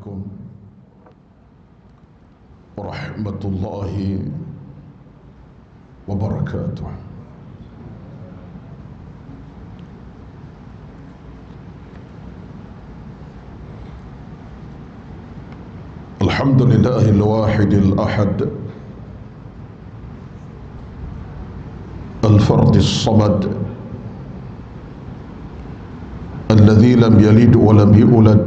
عليكم ورحمة الله وبركاته. الحمد لله الواحد الأحد الفرد الصمد الذي لم يلد ولم يولد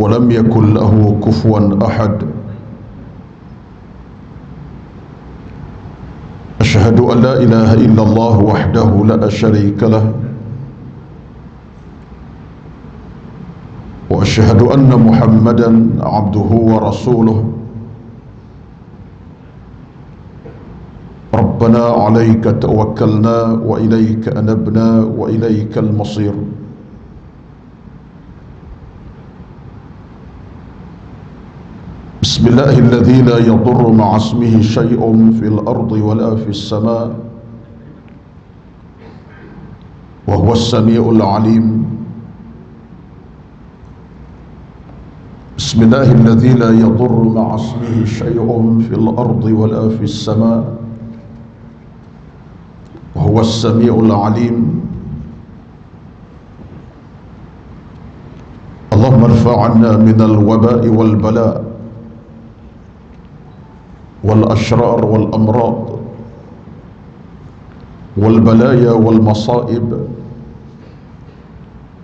ولم يكن له كفوا أحد. أشهد أن لا إله إلا الله وحده لا شريك له، وأشهد أن محمدا عبده ورسوله. ربنا عليك توكلنا وإليك أنبنا وإليك المصير. بسم الله الذي لا يضر مع اسمه شيء في الأرض ولا في السماء وهو السميع العليم. بسم الله الذي لا يضر مع اسمه شيء في الأرض ولا في السماء وهو السميع العليم. اللهم ارفع عنا من الوباء والبلاء والأشرار والأمراض والبلايا والمصائب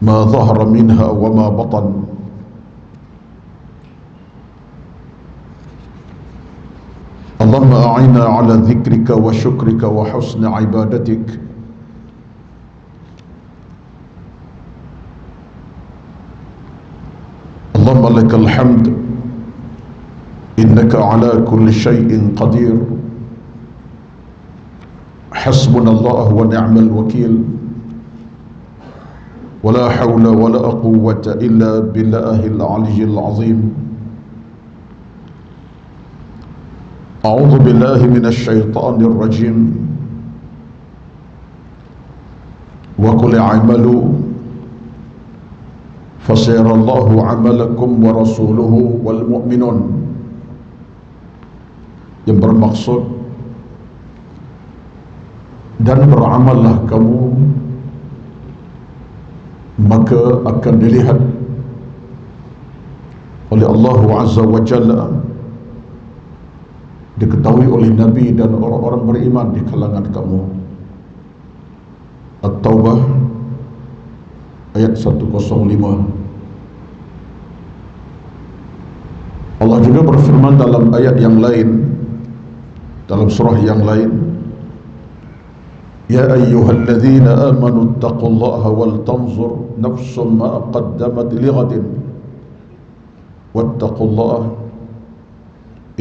ما ظهر منها وما بطن. اللهم أعنا على ذكرك وشكرك وحسن عبادتك. اللهم لك الحمد إنك على كل شيء قدير. حسبنا الله ونعم الوكيل، ولا حول ولا قوة إلا بالله العلي العظيم. أعوذ بالله من الشيطان الرجيم. وقل اعملوا فسيرى الله عملكم ورسوله والمؤمنون. Yang bermaksud, dan beramallah kamu, maka akan dilihat oleh Allah Azza wa Jalla, diketahui oleh Nabi dan orang-orang beriman di kalangan kamu. At-Taubah ayat 105. Allah juga berfirman dalam ayat yang lain, dalam surah yang lain, Ya ayyuhalladzina amanu taqullaha wal tanzur nafsum ma qaddamat lighadin wattaqullaha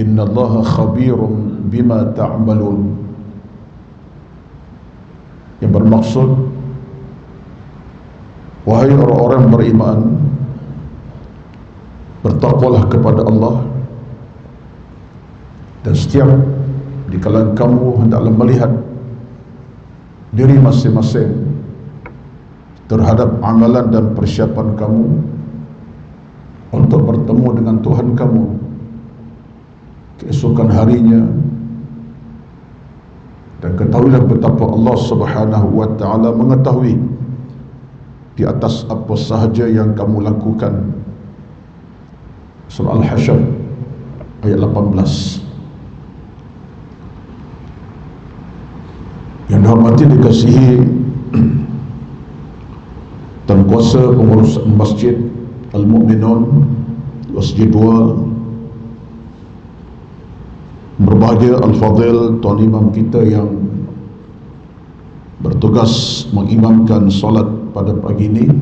innallaha khabirum bima ta'malun. Yang bermaksud, wahai orang-orang beriman, bertakwalah kepada Allah, dan setiap di kalangan kamu hendaklah melihat diri masing-masing terhadap amalan dan persiapan kamu untuk bertemu dengan Tuhan kamu keesokan harinya. Dan ketahuilah betapa Allah Subhanahu wa ta'ala mengetahui di atas apa sahaja yang kamu lakukan. Surah Al-Hasyr ayat 18. Yang dihormati, dikasihi dan kuasa pengurus Masjid Al-Mu'minun Masjid 2, berbahagia Al-Fadhil Tuan Imam kita yang bertugas mengimamkan solat pada pagi ini,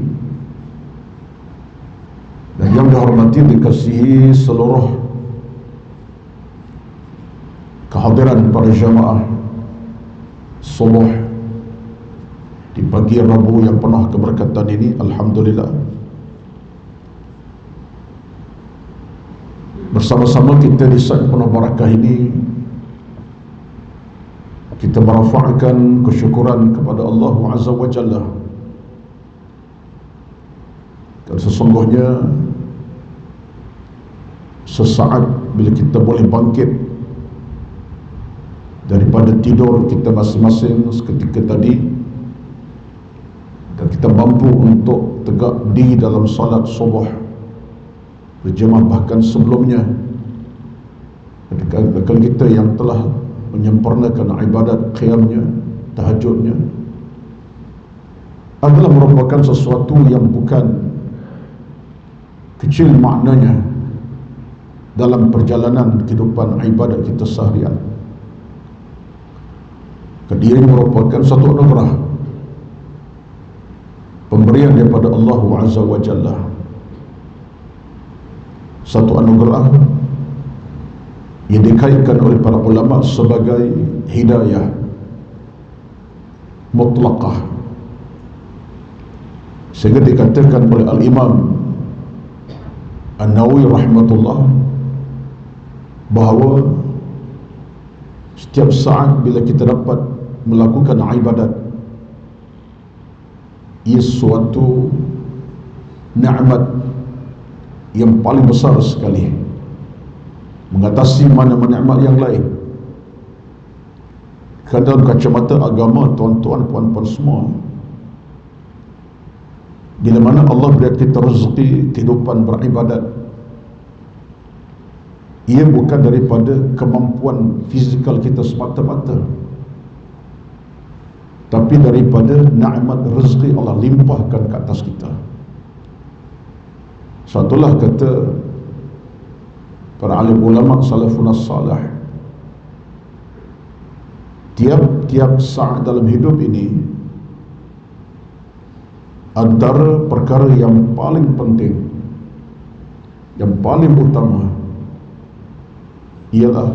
dan yang dihormati, dikasihi seluruh kehadiran para jamaah subuh di pagi Rabu yang penuh keberkatan ini. Alhamdulillah, bersama-sama kita di saat penuh barakah ini, kita merafa'kan kesyukuran kepada Allah Azza wa Jalla Dan sesungguhnya sesaat bila kita boleh bangkit daripada tidur kita masing-masing seketika tadi, dan kita mampu untuk tegak di dalam salat subuh berjemaah, bahkan sebelumnya ketika kita yang telah menyempurnakan ibadat qiyamnya, tahajudnya, adalah merupakan sesuatu yang bukan kecil maknanya dalam perjalanan kehidupan ibadat kita seharian. Dia merupakan satu anugerah, pemberian daripada Allah Azza wa Jalla, satu anugerah yang dikaitkan oleh para ulama sebagai hidayah mutlaqah, sehingga dikatakan oleh Al-Imam An-Nawawi rahmatullah bahawa setiap saat bila kita dapat melakukan ibadat, ia suatu nikmat yang paling besar sekali, mengatasi mana-mana nikmat yang lain. Kerana dalam kacamata agama, tuan-tuan, puan-puan semua, bila mana Allah beri kita rezeki kehidupan beribadat, ia bukan daripada kemampuan fizikal kita semata-mata, tapi daripada nikmat rezeki Allah limpahkan ke atas kita. Satulah kata para alim ulama salafun salih, tiap-tiap saat dalam hidup ini, antara perkara yang paling penting, yang paling utama, ialah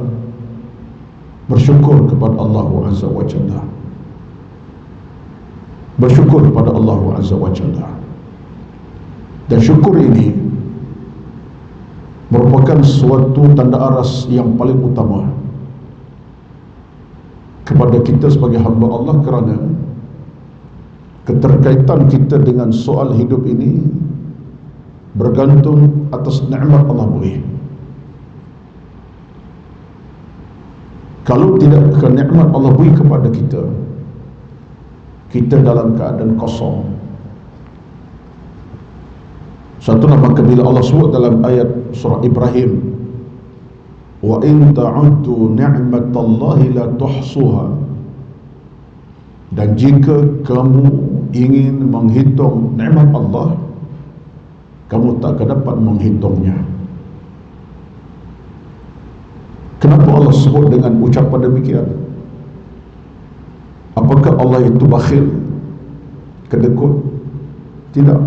bersyukur kepada Allah Azza wa Jalla. Bersyukur kepada Allah Azza wa Jalla. Dan syukur ini merupakan suatu tanda aras yang paling utama kepada kita sebagai hamba Allah, kerana keterkaitan kita dengan soal hidup ini bergantung atas nikmat Allah beri. Kalau tidak ke nikmat Allah beri kepada kita, kita dalam keadaan kosong. Satu nama bila Allah sebut dalam ayat surah Ibrahim, wa in ta'uddu ni'matallahi la tuhsuha, dan jika kamu ingin menghitung nikmat Allah, kamu tak akan dapat menghitungnya. Kenapa Allah sebut dengan ucapan demikian? Apakah Allah itu bakhil, kedekut? Tidak.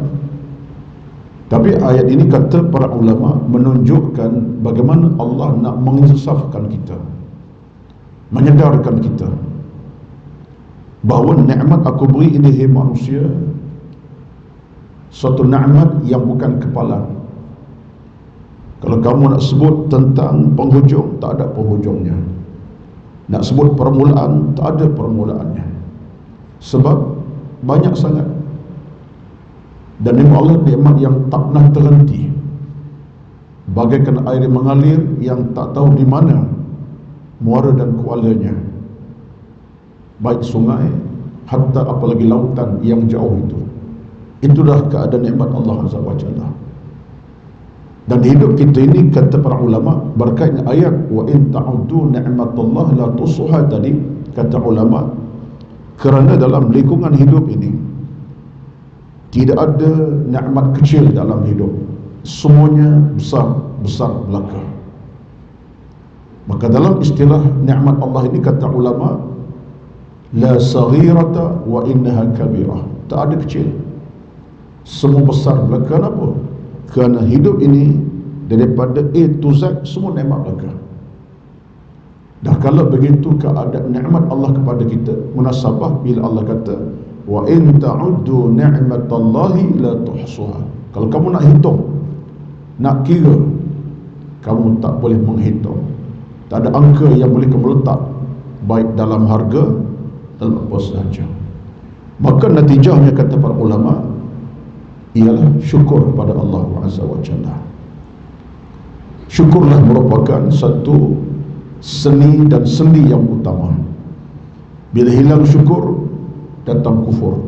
Tapi ayat ini kata para ulama menunjukkan bagaimana Allah nak menginsafkan kita, menyedarkan kita bahawa nikmat aku beri ini, hai manusia, suatu nikmat yang bukan kepala. Kalau kamu nak sebut tentang penghujung, tak ada penghujungnya. Nak sebut permulaan, tak ada permulaannya. Sebab banyak sangat. Dan nikmat Allah nikmat yang tak pernah terhenti, bagaikan air yang mengalir yang tak tahu di mana muara dan kualanya, baik sungai hatta apalagi lautan yang jauh itu. Itulah keadaan nikmat Allah Azza wa Jalla. Dan hidup kita ini, kata para ulama, berkaitan ayat wa in ta'uddu ni'matallah la tusuha tadi, kata ulama, kerana dalam lingkungan hidup ini tidak ada nikmat kecil dalam hidup, semuanya besar belaka. Maka dalam istilah nikmat Allah ini, kata ulama, la saghirata wa innaha kabirah, tak ada kecil, semua besar belaka. Kenapa? Kerana hidup ini daripada A to Z semua nikmat belaka. Dah kalau begitu keadaan nikmat Allah kepada kita, munasabah bila Allah kata wa in ta'uddu ni'matallahi la tuhsuha. Kalau kamu nak hitung, nak kira, kamu tak boleh menghitung. Tak ada angka yang boleh kamu letak, baik dalam harga, dalam apa sahaja. Maka natijahnya, kata para ulama, ialah syukur kepada Allah Azza wa Jalla. Syukurlah merupakan satu seni dan sendi yang utama. Bila hilang syukur, datang kufur.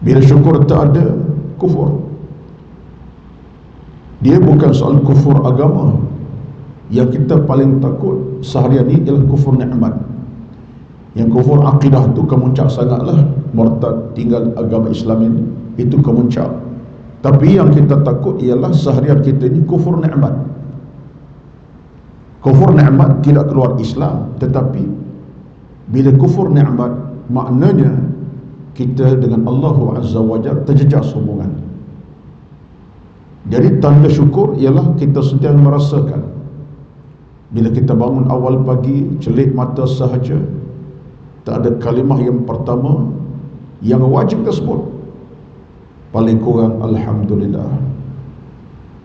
Bila syukur tak ada, kufur. Dia bukan soal kufur agama. Yang kita paling takut seharian ini ialah kufur nikmat. Yang kufur akidah tu kemuncak sangatlah. Murtad, tinggal agama Islam ini, itu kemuncak. Tapi yang kita takut ialah seharian kita ini kufur nikmat. Kufur nikmat tidak keluar Islam, tetapi bila kufur nikmat, maknanya kita dengan Allah Azza wa Jalla terjejas hubungan. Jadi tanda syukur ialah kita sentiasa merasakan, bila kita bangun awal pagi, celik mata sahaja, tak ada kalimah yang pertama yang wajib tersebut, paling kurang Alhamdulillah,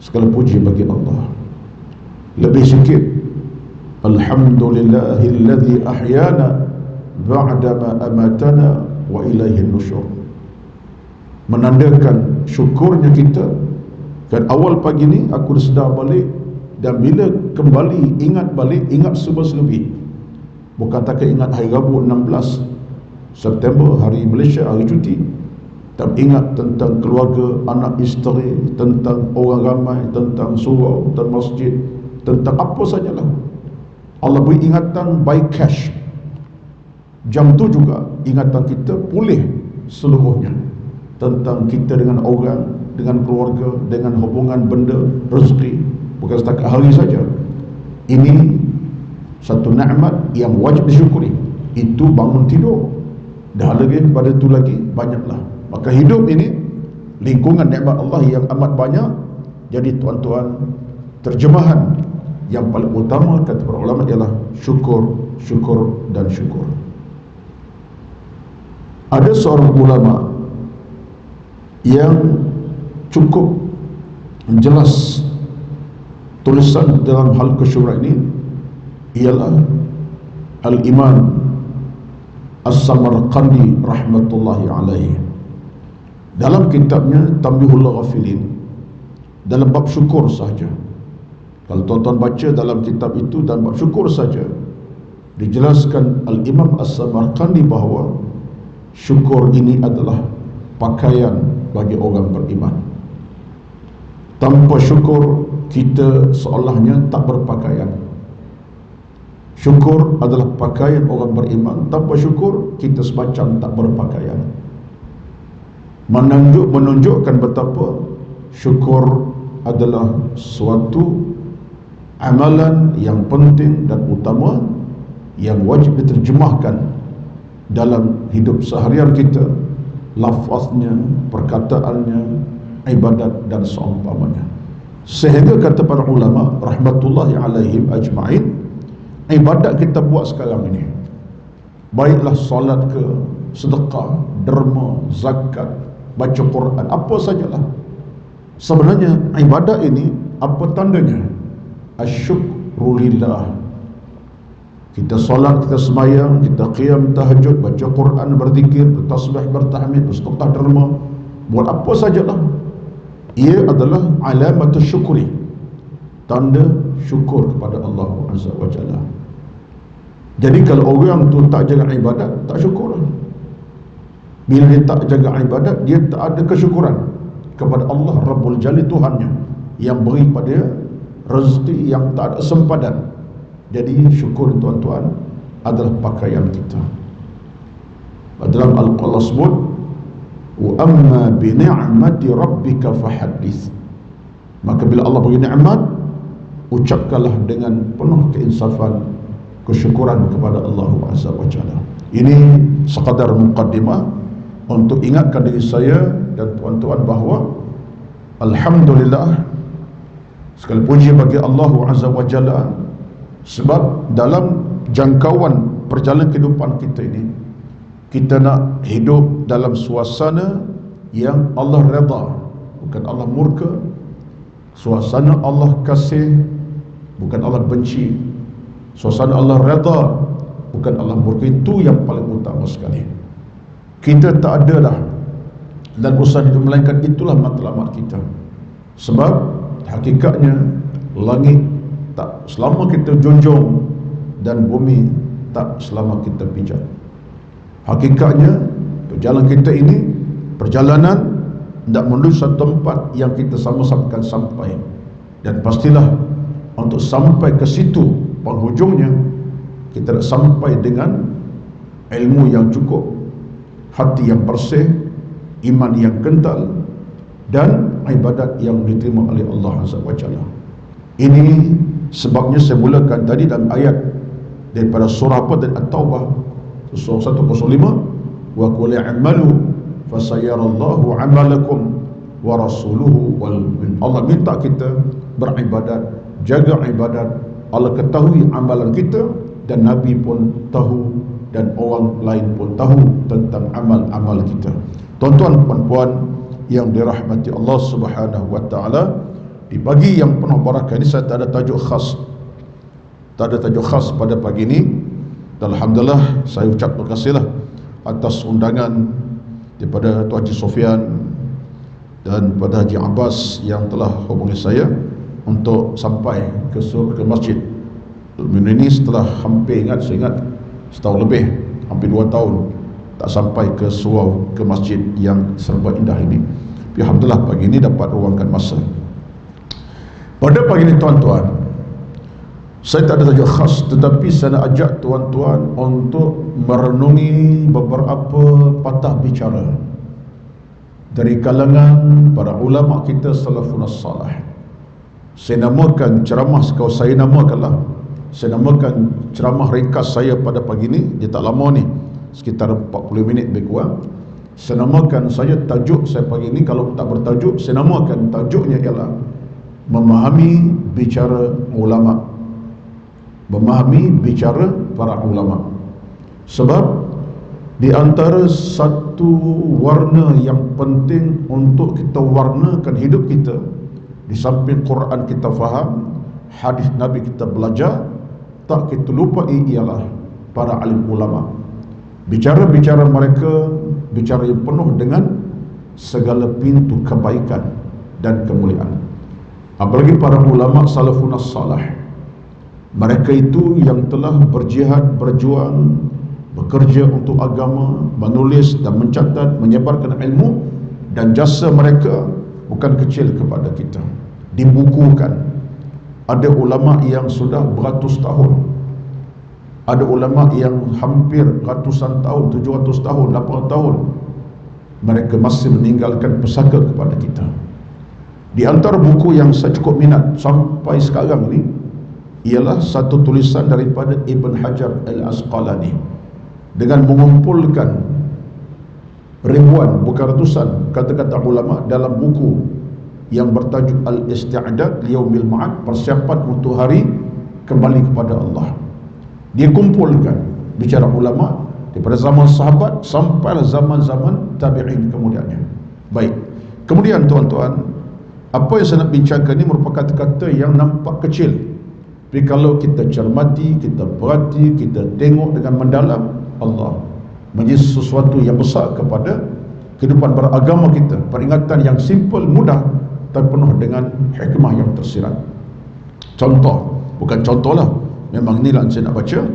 segala puji bagi Allah. Lebih sikit, Alhamdulillahilladzi ahyana ba'dama amatana wa ilaihin nusyur. Menandakan syukurnya kita, dan awal pagi ni aku dah sedar balik, dan bila kembali ingat balik, ingat semua lebih. Bukan tak ingat hari Rabu 16 September, hari Malaysia, hari cuti, tapi ingat tentang keluarga, anak isteri, tentang orang ramai, tentang surau, tentang masjid, tentang apa sajalah. Allah beri ingatan by cash. Jam tu juga ingatan kita pulih seluruhnya, tentang kita dengan orang, dengan keluarga, dengan hubungan benda, rezeki. Bukan setakat hari saja. Ini satu nikmat yang wajib disyukuri. Itu bangun tidur. Dah lagi pada itu lagi banyaklah. Maka hidup ini lingkungan nikmat Allah yang amat banyak. Jadi tuan-tuan, terjemahan yang paling utama kata para ulama ialah syukur, syukur dan syukur. Ada seorang ulama yang cukup jelas tulisan dalam hal kesyukuran ini, ialah Al-Imam As-Samarqandi rahmatullahi alaihi. Dalam kitabnya Tanbihul Ghafilin, dalam bab syukur saja, kalau tuan-tuan baca dalam kitab itu dan bab syukur saja, dijelaskan Al-Imam As-Samarqandi bahawa syukur ini adalah pakaian bagi orang beriman. Tanpa syukur, kita seolahnya tak berpakaian. Syukur adalah pakaian orang beriman. Tanpa syukur, kita semacam tak berpakaian. Menunjukkan betapa syukur adalah suatu amalan yang penting dan utama, yang wajib diterjemahkan dalam hidup seharian kita, lafaznya, perkataannya, ibadat dan seumpamanya. Sehingga kata para ulama rahmatullahi alaihim ajma'in, ibadat kita buat sekarang ini, baiklah solat ke, sedekah, derma, zakat, baca Quran, apa sajalah, sebenarnya ibadat ini apa tandanya? Asyukru lillah. Kita solat, kita semayang, kita qiyam tahajud, baca Quran, berzikir, bertasbih, bertahmid, bersedekah, derma, buat apa sajalah, ia adalah alamat syukuri, tanda syukur kepada Allah Azza wa Jalla. Jadi kalau orang tu tak jaga ibadat, tak syukur. Bila dia tak jaga ibadat, dia tak ada kesyukuran kepada Allah Rabbul Jalil, Tuhannya yang beri pada rezeki yang tak ada sempadan. Jadi syukur tuan-tuan adalah pakaian kita. Dalam Al-Quran sebut, wa amma bi ni'mati rabbika fahaddits. Maka bila Allah beri nikmat, ucapkanlah dengan penuh keinsafan, kesyukuran kepada Allah Azza wa Jalla. Ini sekadar muqaddimah untuk ingatkan diri saya dan tuan-tuan bahawa alhamdulillah, segala puji bagi Allah Azza wa Jalla, sebab dalam jangkauan perjalanan kehidupan kita ini, kita nak hidup dalam suasana yang Allah redha, bukan Allah murka. Suasana Allah kasih, bukan Allah benci. Suasana Allah redha, bukan Allah murka. Itu yang paling utama sekali. Kita tak adalah dan urusan hidup, melainkan itulah matlamat kita. Sebab hakikatnya langit tak selama kita junjung dan bumi tak selama kita pijak. Hakikatnya perjalanan kita ini perjalanan tidak menuju satu tempat yang kita sama-sama akan sampai, dan pastilah untuk sampai ke situ penghujungnya kita nak sampai dengan ilmu yang cukup, hati yang bersih, iman yang kental, dan ibadat yang diterima oleh Allah Azza wa Jalla. Ini sebabnya saya mulakan tadi dalam ayat daripada surah apa? Dan At-Taubah surah 105, wa qul i'malu fasayarallahu 'amalakum wa rasuluhu wal mu'min. Allah minta kita beribadat, jaga ibadat. Allah ketahui amalan kita, dan Nabi pun tahu, dan orang lain pun tahu tentang amal-amal kita. Tuan-tuan puan-puan yang dirahmati Allah Subhanahu wa taala, di pagi yang penuh barakah ini saya tak ada tajuk khas. Tak ada tajuk khas pada pagi ini. Dan alhamdulillah saya ucap terima kasihlah atas undangan daripada Tuan Haji Sofyan dan pada Haji Abbas yang telah hubungi saya untuk sampai ke masjid ini setelah hampir, saya ingat setahun lebih, hampir 2 tahun tak sampai ke surau, ke masjid yang serba indah ini. Tapi alhamdulillah pagi ini dapat ruangkan masa. Pada pagi ini tuan-tuan, saya tak ada tajuk khas, tetapi saya nak ajak tuan-tuan untuk merenungi beberapa patah bicara dari kalangan para ulama kita salafun salih. Saya namakan ceramah, kalau saya namakan ceramah ringkas saya pada pagi ini, dia tak lama ni, sekitar 40 minit lebih kurang. Saya namakan tajuk saya pagi ini, kalau tak bertajuk, saya namakan tajuknya ialah memahami bicara ulama. Memahami bicara para ulama. Sebab di antara satu warna yang penting untuk kita warnakan hidup kita, di samping Quran kita faham, hadis Nabi kita belajar, tak kita lupai ialah para alim ulama. Bicara-bicara mereka, bicara yang penuh dengan segala pintu kebaikan dan kemuliaan. Apalagi para ulama salafun salih. Mereka itu yang telah berjihad, berjuang, bekerja untuk agama, menulis dan mencatat, menyebarkan ilmu, dan jasa mereka bukan kecil kepada kita. Dibukukan. Ada ulama yang sudah beratus tahun, ada ulama yang hampir ratusan tahun, 700 tahun, 800 tahun, mereka masih meninggalkan pesaka kepada kita. Di antara buku yang saya cukup minat sampai sekarang ini ialah satu tulisan daripada Ibn Hajar Al-Asqalani, dengan mengumpulkan ribuan, bukan ratusan kata-kata ulama dalam buku yang bertajuk Al-Isti'dad Liyaumil Ma'ad, persiapan untuk hari kembali kepada Allah. Dia kumpulkan bicara ulama daripada zaman sahabat sampai zaman-zaman tabi'in kemudiannya. Baik, kemudian tuan-tuan, apa yang saya nak bincangkan ini merupakan kata-kata yang nampak kecil, tapi kalau kita cermati, kita perhati, kita tengok dengan mendalam, Allah menjadi sesuatu yang besar kepada kehidupan beragama kita. Peringatan yang simple, mudah, tapi penuh dengan hikmah yang tersirat. Contoh, bukan contoh lah, memang inilah saya nak baca.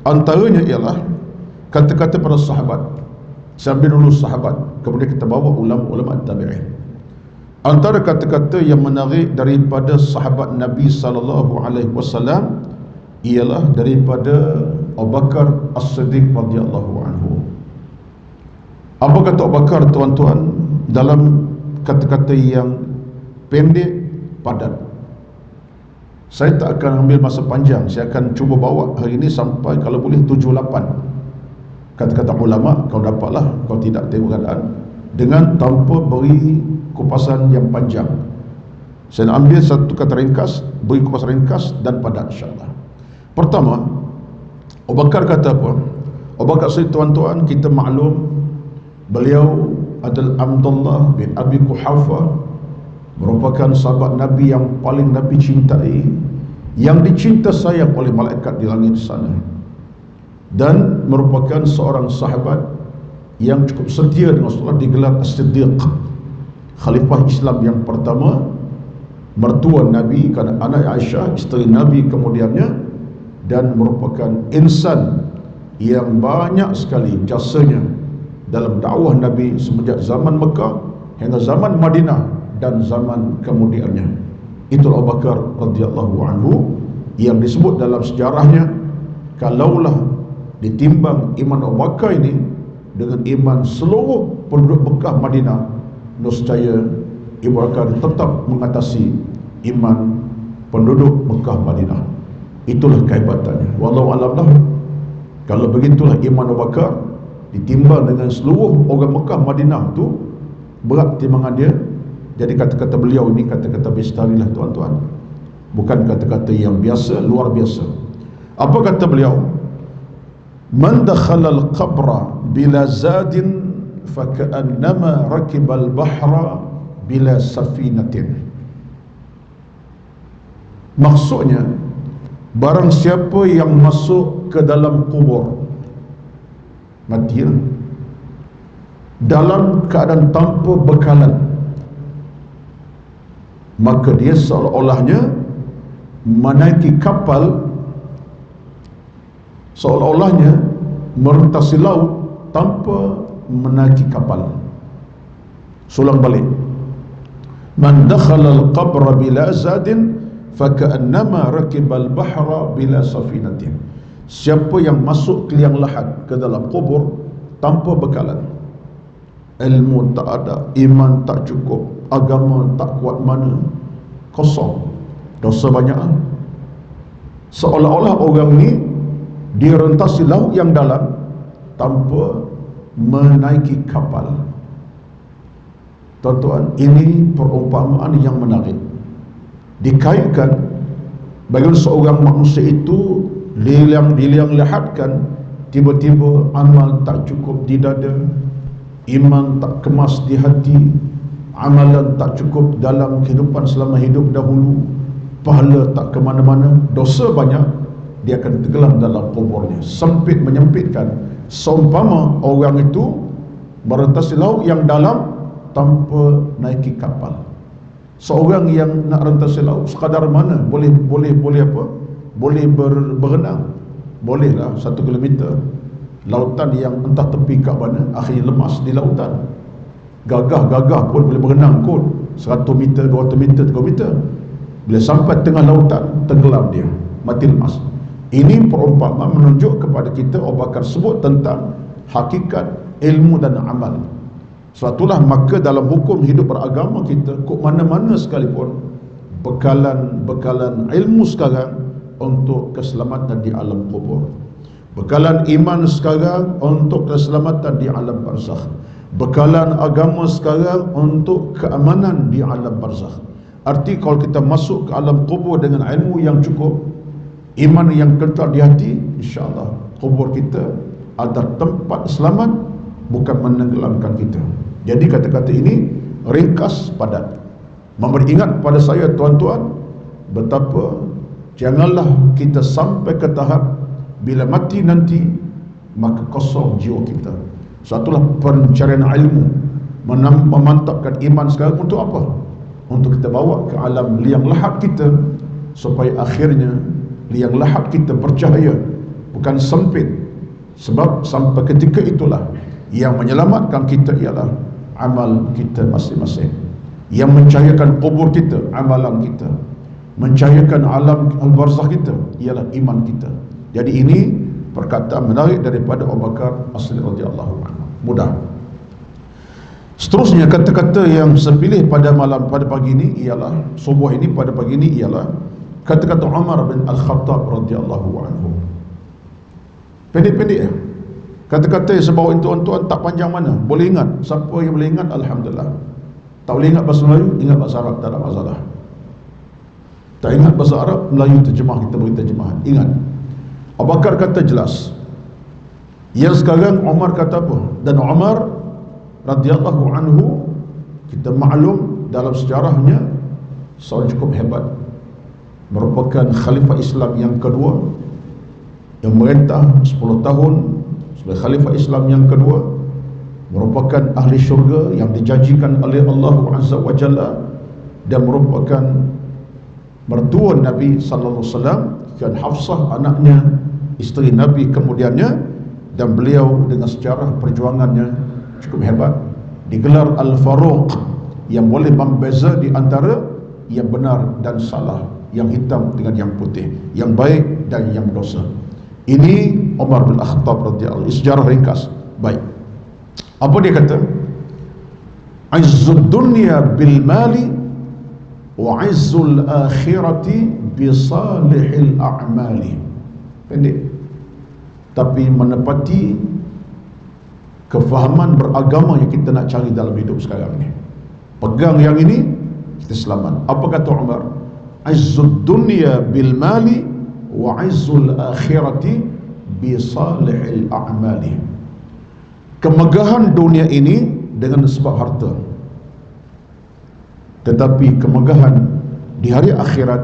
Antaranya ialah kata-kata para sahabat. Saya ambil dulu sahabat, kemudian kita bawa ulama-ulama tabi'in. Antara kata-kata yang menarik daripada sahabat Nabi SAW ialah daripada Abu Bakar As-Siddiq radhiyallahu anhu. Apa kata Abu Bakar tuan-tuan dalam kata-kata yang pendek, padat? Saya tak akan ambil masa panjang, saya akan cuba bawa hari ini sampai kalau boleh 7-8 kata-kata ulama. Kau dapatlah, kau tidak tengok keadaan, dengan tanpa beri kupasan yang panjang. Saya nak ambil satu kata ringkas, beri kupasan ringkas dan padat insyaAllah. Pertama, Abu Bakar kata apa? Abu Bakar sendiri tuan-tuan, kita maklum beliau adalah Abdullah bin Abi Quhafa, merupakan sahabat Nabi yang paling Nabi cintai, yang dicinta sayang oleh malaikat di langit sana, dan merupakan seorang sahabat yang cukup setia dengan Rasulullah digelar As-Siddiq, khalifah Islam yang pertama, mertua Nabi kerana anak Aisyah isteri Nabi kemudiannya, dan merupakan insan yang banyak sekali jasanya dalam dakwah Nabi semenjak zaman Mekah hingga zaman Madinah dan zaman kemudiannya. Itulah Abu Bakar radhiyallahu anhu yang disebut dalam sejarahnya, kalaulah ditimbang iman Abu Bakar ini dengan iman seluruh penduduk Mekah Madinah, nescaya Abu Bakar tetap mengatasi iman penduduk Mekah Madinah. Itulah kehebatannya. Wallahu a'lam lah. Kalau begitulah iman Abu Bakar ditimbang dengan seluruh orang Mekah Madinah tu, berat timbangan dia. Jadi kata-kata beliau ini kata-kata bestarilah tuan-tuan, bukan kata-kata yang biasa, luar biasa. Apa kata beliau? Man dakhala al-qabra bila zadin faka'annama rakibal bahra bila safinatin. Maksudnya, barang siapa yang masuk ke dalam kubur mati dalam keadaan tanpa bekalan, maka dia seolah-olahnya menaiki kapal, seolah-olahnya merentasi laut tanpa menaiki kapal. Sulang balik, man dakhala al-qabra bila zadin faka'annama rakibal bahra bila safinatin. Siapa yang masuk ke liang lahat, ke dalam kubur tanpa bekalan, ilmu tak ada, iman tak cukup, agama tak kuat mana, kosong, dosa banyak, seolah-olah orang ni dia rentasi laut yang dalam tanpa menaiki kapal. Tuan-tuan, ini perumpamaan yang menarik, dikaitkan bagi seorang manusia itu diliang-lihatkan, tiba-tiba amal tak cukup di dada, iman tak kemas di hati, amalan tak cukup dalam kehidupan selama hidup dahulu, pahala tak ke mana-mana, dosa banyak, dia akan tenggelam dalam kuburnya. Sempit menyempitkan, seumpama orang itu merentasi laut yang dalam tanpa naiki kapal. Seorang yang nak rentasi laut sekadar mana, boleh apa? Boleh berenang, bolehlah 1 kilometer. Lautan yang entah tepi kat mana, akhirnya lemas di lautan. Gagah pun boleh berenang kot 100 meter, 200 meter, 3 meter. Bila sampai tengah lautan, tenggelam dia, mati lemas. Ini perumpamaan menunjuk kepada kita, Abu Bakar sebut tentang hakikat ilmu dan amal. Sebab itulah maka dalam hukum hidup beragama kita, kok mana-mana sekalipun, bekalan ilmu sekarang untuk keselamatan di alam kubur, bekalan iman sekarang untuk keselamatan di alam barzakh, bekalan agama sekarang untuk keamanan di alam barzakh. Arti kalau kita masuk ke alam kubur dengan ilmu yang cukup, iman yang kental di hati, insya-Allah kubur kita ada tempat selamat, bukan menenggelamkan kita. Jadi kata-kata ini ringkas padat, memberi ingat pada saya tuan-tuan, betapa janganlah kita sampai ke tahap bila mati nanti maka kosong jiwa kita. Satulah pencarian ilmu, memantapkan iman sekarang untuk apa? Untuk kita bawa ke alam liang lahat kita, supaya akhirnya liang lahat kita bercahaya, bukan sempit. Sebab sampai ketika itulah yang menyelamatkan kita ialah amal kita masing-masing. Yang mencahayakan kubur kita, amalan kita. Mencahayakan alam al-barzakh kita ialah iman kita. Jadi ini perkataan menarik daripada Abu Bakar As-Siddiq radhiyallahu anhu. Mudah. Seterusnya kata-kata yang saya pilih pada pagi ini ialah, subuh ini pada pagi ini ialah kata-kata Umar bin Al-Khattab radhiyallahu anhu. Pendek-pendek ya. Kata-kata yang saya bawa itu tuan-tuan tak panjang mana. Boleh ingat, siapa yang boleh ingat alhamdulillah. Tak boleh ingat bahasa Melayu, ingat bahasa Arab, tak ada masalah. Tak ingat bahasa Arab, Melayu terjemah, kita beri terjemahan. Ingat, Abu Bakar kata jelas. Yang sekarang Umar kata apa? Dan Umar radhiyallahu anhu, kita maklum dalam sejarahnya seorang cukup hebat, merupakan khalifah Islam yang kedua, yang merintah 10 tahun sebagai khalifah Islam yang kedua, merupakan ahli syurga yang dijanjikan oleh Allah Azza wa Jalla, dan merupakan mertua Nabi sallallahu alaihi wasallam, dan Hafsah anaknya, isteri Nabi kemudiannya, dan beliau dengan sejarah perjuangannya cukup hebat, digelar Al-Faruq, yang boleh membeza di antara yang benar dan salah, yang hitam dengan yang putih, yang baik dan yang dosa. Ini Umar bin Khattab radhiyallahu anhu, sejarah ringkas. Baik, apa dia kata? Izzud dunya bil mali wa izzul akhirati bi salihil a'mali. Pendek, tapi menepati kefahaman beragama yang kita nak cari dalam hidup sekarang ni. Pegang yang ini, kita selamat. Apa kata Umar? Izzud dunya bil mali wa izzul akhirati bi salihil a'mali. Kemegahan dunia ini dengan sebab harta, tetapi kemegahan di hari akhirat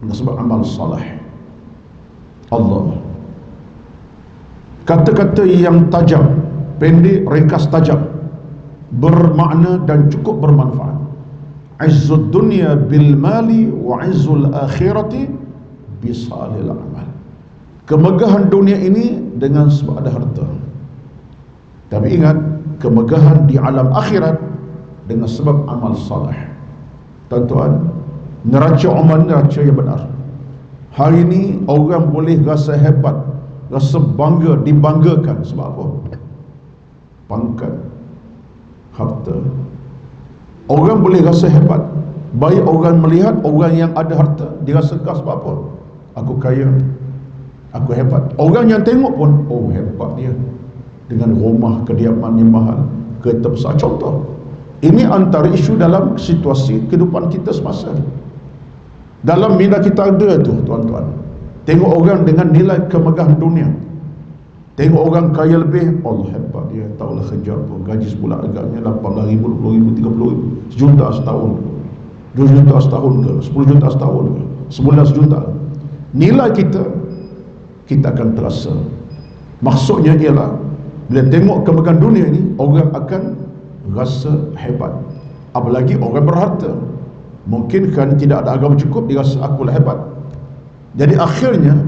dengan sebab amal saleh. Allah, kata-kata yang tajam, pendek, ringkas, tajam, bermakna dan cukup bermanfaat. Izzud dunya bil mali wa izzul akhirati bi salihil amal. Kemegahan dunia ini dengan sebab ada harta, tapi ingat, kemegahan di alam akhirat dengan sebab amal saleh. Tuan-tuan, neraca Umar neraca yang benar. Hari ini orang boleh rasa hebat, rasa bangga, dibanggakan sebab apa? Pangkat, harta. Orang boleh rasa hebat, baik orang melihat orang yang ada harta, dia rasa sebab apa? Aku kaya, aku hebat. Orang yang tengok pun, oh hebat dia, dengan rumah kediaman yang mahal, kereta besar. Contoh, ini antara isu dalam situasi kehidupan kita semasa. Dalam minda kita ada tu, tuan-tuan, tengok orang dengan nilai kemegahan dunia, tengok orang kaya lebih, Allah hebat dia, tahulah kerja apa, gaji sebulan agaknya 8 ribu, 20 ribu, 30 ribu, sejuta setahun, 2 juta setahun ke, 10 juta setahun ke, sebulan sejuta. Nilai kita akan terasa. Maksudnya ialah, bila tengok kemegahan dunia ini, orang akan rasa hebat. Apalagi orang berharta, mungkin kan tidak ada agama cukup, dia rasa akulah hebat. Jadi akhirnya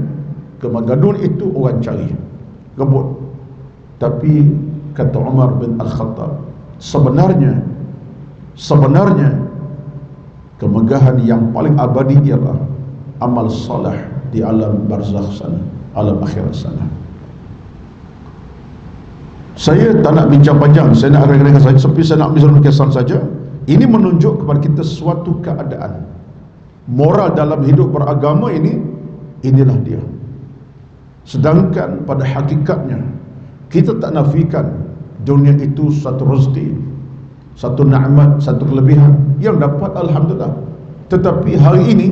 kemegahan dunia itu orang cari, rebut. Tapi kata Umar bin Al-Khattab, sebenarnya kemegahan yang paling abadi ialah amal saleh di alam barzakh sana, alam akhirat sana. Saya tak nak bincang panjang, saya nak ringkas saja, tapi saya nak ambil kesan saja. Ini menunjuk kepada kita suatu keadaan moral dalam hidup beragama ini, inilah dia. Sedangkan pada hakikatnya, kita tak nafikan dunia itu satu rezeki, satu nikmat, satu kelebihan yang dapat alhamdulillah. Tetapi hari ini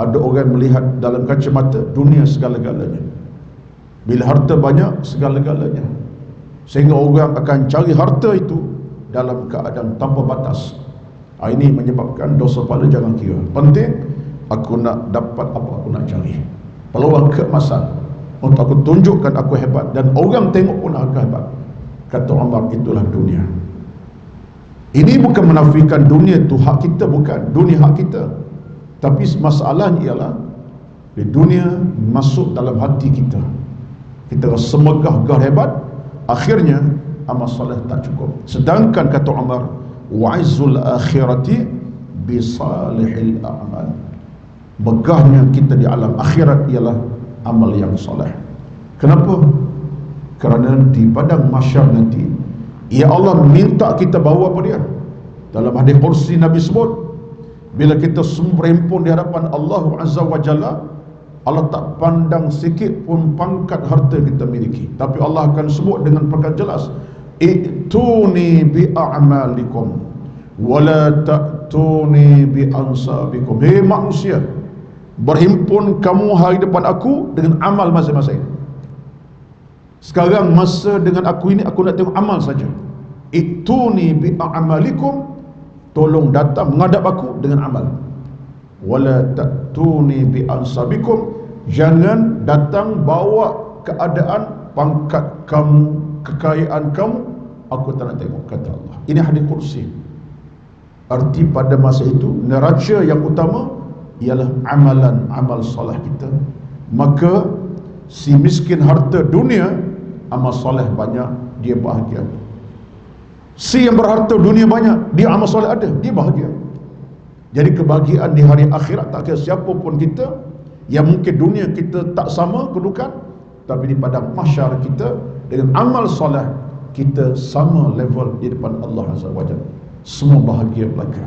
ada orang melihat dalam kacamata dunia segala-galanya. Bila harta banyak, segala-galanya, sehingga orang akan cari harta itu dalam keadaan tanpa batas. Ini menyebabkan dosa pada jangan kira. Penting aku nak dapat apa aku nak cari, peluang keemasan untuk aku tunjukkan aku hebat, dan orang tengok pun aku hebat. Kata Umar, itulah dunia. Ini bukan menafikan dunia itu hak kita, bukan, dunia hak kita. Tapi masalahnya ialah di dunia masuk dalam hati kita, kita rasa megah, hebat, akhirnya amal soleh tak cukup. Sedangkan kata Umar, wa'izul akhirati bisalihil a'mal, megahnya kita di alam akhirat ialah amal yang soleh. Kenapa? Kerana di padang mahsyar nanti, ya Allah minta kita bawa apa dia? Dalam hadis kursi Nabi sebut, bila kita semua berhimpun di hadapan Allah Azza wa Jalla, Allah tak pandang sikit pun pangkat harta kita miliki, tapi Allah akan sebut dengan perkara jelas, i'tuni bi a'malikum wala ta'tuni bi ansabikum. Hei manusia, berhimpun kamu hari depan aku dengan amal masing-masing. Sekarang masa dengan aku ini, aku nak tengok amal saja. I'tuni bi a'malikum, tolong datang menghadap aku dengan amal. Wala ta'tuni bi ansabikum, jangan datang bawa keadaan pangkat kamu, kekayaan kamu, aku tak nak tengok, kata Allah. Ini hadis kursi. Arti pada masa itu neraca yang utama ialah amalan amal soleh kita. Maka si miskin harta dunia, amal soleh banyak, dia bahagia. Si yang berharta dunia banyak, dia amal soleh ada, dia bahagia. Jadi kebahagiaan di hari akhirat tak kira siapa pun kita, yang mungkin dunia kita tak sama kedudukan, tapi di padang mahsyar kita dengan amal soleh kita sama level di depan Allah Azza wa Jalla. Semua bahagia belaka.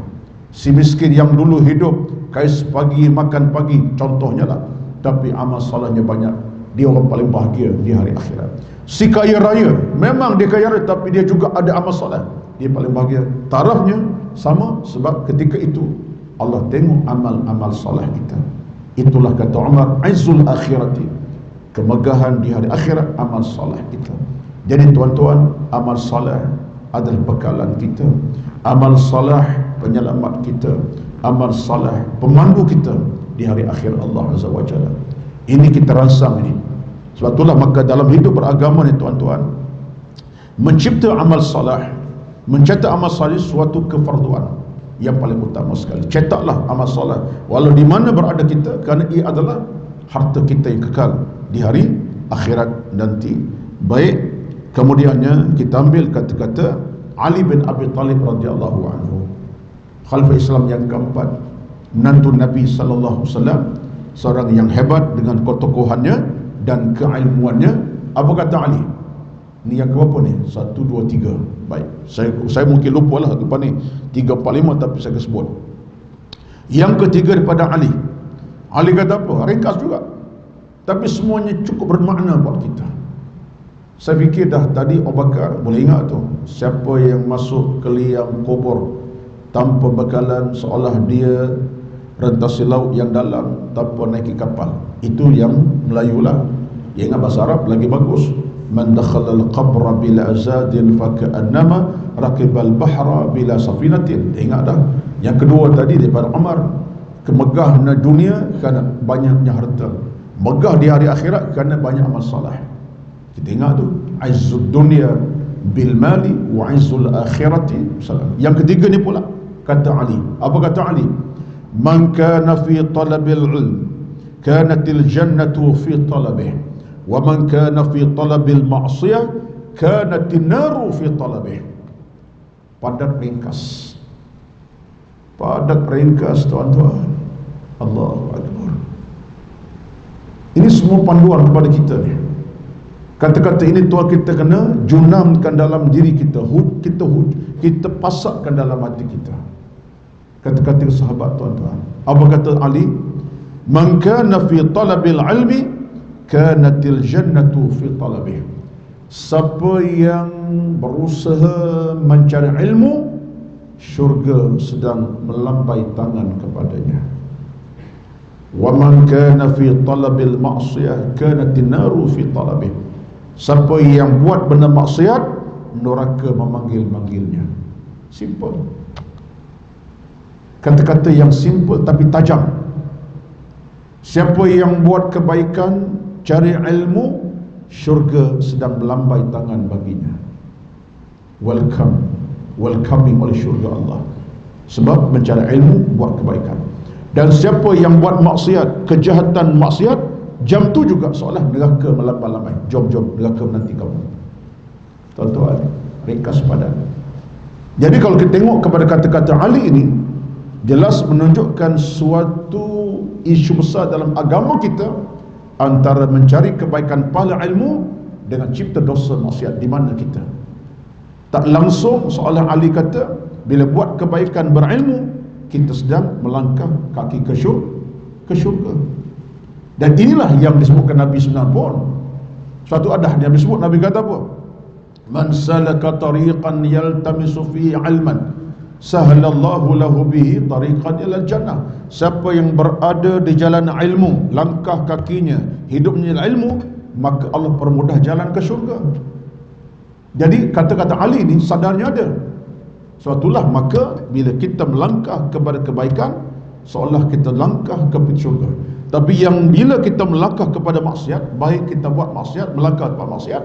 Si miskin yang dulu hidup kais pagi makan pagi contohnya lah, tapi amal solehnya banyak, dia orang paling bahagia di hari akhirat. Si kaya raya, memang dia kaya raya tapi dia juga ada amal soleh, dia paling bahagia. Tarafnya sama, sebab ketika itu Allah tengok amal-amal soleh kita. Itulah kata Umar, izzul akhirati, kemegahan di hari akhirat amal soleh kita. Jadi tuan-tuan, amal soleh adalah bekalan kita. Amal soleh penyelamat kita. Amal soleh pemandu kita di hari akhir Allah Azza wa Jalla. Ini kita rangsang ini. Sebab itulah maka dalam hidup beragama ni tuan-tuan, mencipta amal soleh, mencetak amal soleh suatu kefarduan yang paling utama sekali. Cetaklah amal soleh walau di mana berada kita, kerana ia adalah harta kita yang kekal di hari akhirat nanti. Baik, kemudiannya kita ambil kata-kata Ali bin Abi Talib radhiyallahu anhu, khalifah Islam yang keempat, menantu Nabi sallallahu alaihi wasallam, seorang yang hebat dengan ketokohannya dan keilmuannya. Apa kata Ali? Ni yang keberapa ni? 1, 2, 3. Baik, saya mungkin lupa lah depan ni 3, 4, 5, tapi saya sebut. Yang ketiga daripada Ali, Ali kata apa? Ringkas juga, tapi semuanya cukup bermakna buat kita. Saya fikir dah tadi Abu Bakar, boleh ingat tu, siapa yang masuk ke liang kubur tanpa bekalan, seolah dia rentasi laut yang dalam tanpa naiki kapal. Itu yang Melayu lah. Yang ingat bahasa Arab lagi bagus. Man dakhala al-qabra bila azadin faka'annama raqibal bahra bila safinatin. Ingat dah. Yang kedua tadi daripada Umar, kemegahnya dunia kerana banyaknya harta, megah di hari akhirat kerana banyak amal soleh. Kita ingat tu, izzud dunya bil mali wa izzul akhirati. Yang ketiga ni pula kata Ali. Apa kata Ali? Man kana fi talabil ilm kanatil jannatu fi talabih, wa man kana fi talabil ma'siyah kanatin naru fi talabih. Padat ringkas, padat ringkas tuan-tuan. Allahu Akbar. Ini semua panduan kepada kita ni. Kata-kata ini tuan kita kena junamkan dalam diri kita, kita pasakkan dalam hati kita. Kata-kata sahabat tuan-tuan. Apa kata Ali? Man kana fi talabil ilmi kanatil jannatu fi talabih. Siapa yang berusaha mencari ilmu, syurga sedang melambai tangan kepadanya. Wa man kana fi talabil ma'siyah kanatin naru fi talabih. Siapa yang buat benda maksiat, neraka memanggil-manggilnya. Simple. Kata-kata yang simple tapi tajam. Siapa yang buat kebaikan, cari ilmu, syurga sedang melambai tangan baginya. Welcoming oleh syurga Allah. Sebab mencari ilmu, buat kebaikan. Dan siapa yang buat maksiat, kejahatan maksiat, jam tu juga seolah neraka melambai-lambai. Jom neraka menanti kamu. Tuan-tuan, ringkas padat. Jadi kalau kita tengok kepada kata-kata Ali ini, jelas menunjukkan suatu isu besar dalam agama kita, antara mencari kebaikan pahala ilmu dengan cipta dosa maksiat. Di mana kita tak langsung seolah Ali kata, bila buat kebaikan berilmu, kita sedang melangkah kaki ke syurga. Dan inilah yang disebutkan Nabi sebenarnya pun. Suatu adah yang disebut, Nabi kata apa? Man salaka tariqan yaltamisu fihi ilman sahhalallahu lahu bihi tariqan ilal jannah. Siapa yang berada di jalan ilmu, langkah kakinya hidupnya ilmu, maka Allah permudah jalan ke syurga. Jadi kata-kata Ali ni sadarnya ada. Suatulah maka bila kita melangkah kepada kebaikan, seolah kita langkah ke syurga. Tapi yang bila kita melangkah kepada maksiat, baik kita buat maksiat, melangkah kepada maksiat,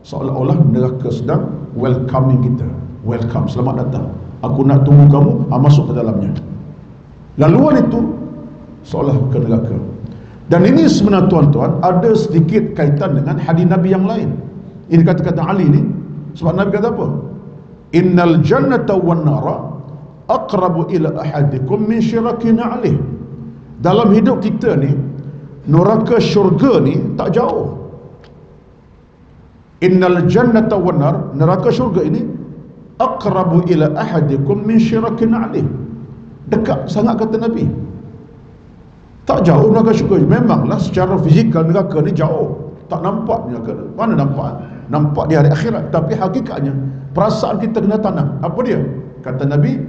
seolah-olah neraka sedang welcoming kita. Welcome, selamat datang, aku nak tunggu kamu, masuk ke dalamnya. Laluan itu seolah ke neraka. Dan ini sebenarnya tuan-tuan ada sedikit kaitan dengan hadis Nabi yang lain. Ini kata-kata Ali ni, sebab Nabi kata apa? Innal jannata wan nara aqrabu ila ahadikum min syiraki na'lih. Dalam hidup kita ni, neraka syurga ni tak jauh. Innal jannata wan nar, neraka syurga ini aqrabu ila ahadikum min syiraki na'lih. Dekat sangat kata Nabi. Tak jauh neraka syurga. Memanglah secara fizikal neraka ni jauh, tak nampak neraka. Mana nampak? Nampak di hari akhirat. Tapi hakikatnya perasaan kita kena tanam. Apa dia? Kata Nabi,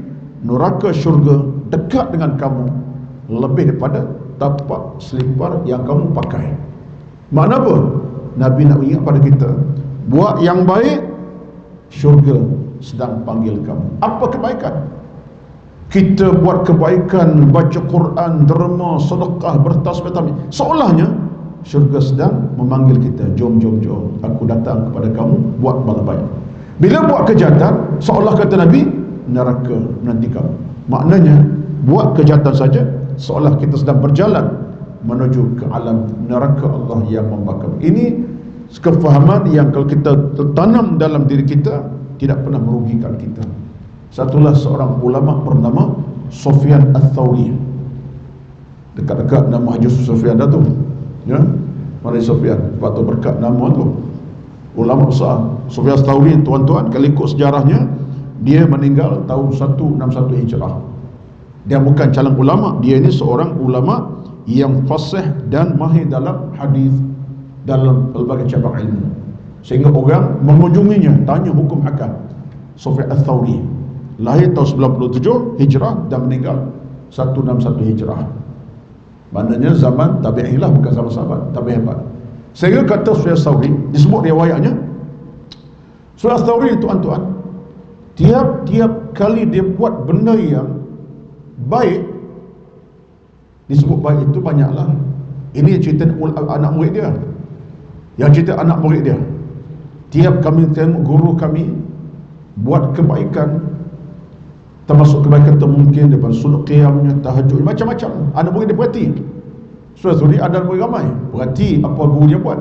neraka syurga dekat dengan kamu lebih daripada tapak selipar yang kamu pakai. Makna apa? Nabi nak ingat pada kita, buat yang baik, syurga sedang panggil kamu. Apa kebaikan? Kita buat kebaikan, baca Quran, derma, sedekah, bertasbih, tahmid, seolahnya syurga sedang memanggil kita, jom, jom, jom, aku datang kepada kamu, buat bala baik. Bila buat kejahatan, seolah kata Nabi, neraka menanti kamu. Maknanya buat kejahatan saja, seolah kita sedang berjalan menuju ke alam neraka Allah yang membakar. Ini kefahaman yang kalau kita tanam dalam diri kita, tidak pernah merugikan kita. Satulah seorang ulama bernama Sufyan Ats-Tsauri. Dekat-dekat nama Haji Sufyan dah tu, ya, mana Sufyan, lepas tu berkat nama tu ulama besar Sufyan Ats-Tsauri. Tuan-tuan, kalau ikut sejarahnya, dia meninggal tahun 161 Hijrah. Dia bukan calon ulama, dia ini seorang ulama yang fasih dan mahir dalam hadis, dalam pelbagai cabang ilmu, sehingga orang mengunjunginya, tanya hukum hakam. Sufyan Ats-Tsauri lahir tahun 97 Hijrah dan meninggal 161 Hijrah. Maknanya zaman tabi'in lah, bukan zaman sahabat, tabi'in hebat. Sehingga kata Sufyan Ats-Tsauri, disebut riwayatnya, Sufyan Ats-Tsauri, tuan-tuan, tiap-tiap kali dia buat benda yang baik, disebut baik itu banyaklah. Ini cerita anak murid dia, yang cerita anak murid dia. Tiap kami tengok guru kami buat kebaikan, termasuk kebaikan itu mungkin daripada sunat qiyamnya, tahajud, macam-macam. Anak murid dia perhati. Suri ada murid ramai perhati apa guru dia buat.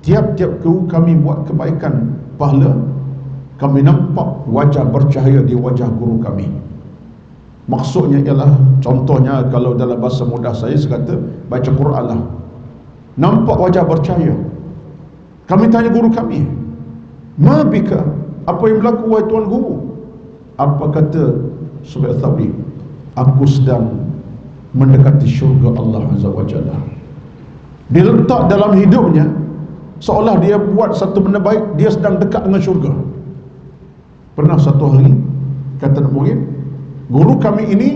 Tiap-tiap guru kami buat kebaikan, pahala, kami nampak wajah bercahaya di wajah guru kami. Maksudnya ialah, contohnya kalau dalam bahasa mudah saya kata, baca Quran lah, nampak wajah bercahaya. Kami tanya guru kami, ma bika, apa yang berlaku wahai tuan guru? Apa kata Sufyan Ats-Tsauri? Aku sedang mendekati syurga Allah Azza wa Jalla. Dia letak dalam hidupnya, seolah dia buat satu benda baik, dia sedang dekat dengan syurga. Pernah satu hari, kata murid, guru kami ini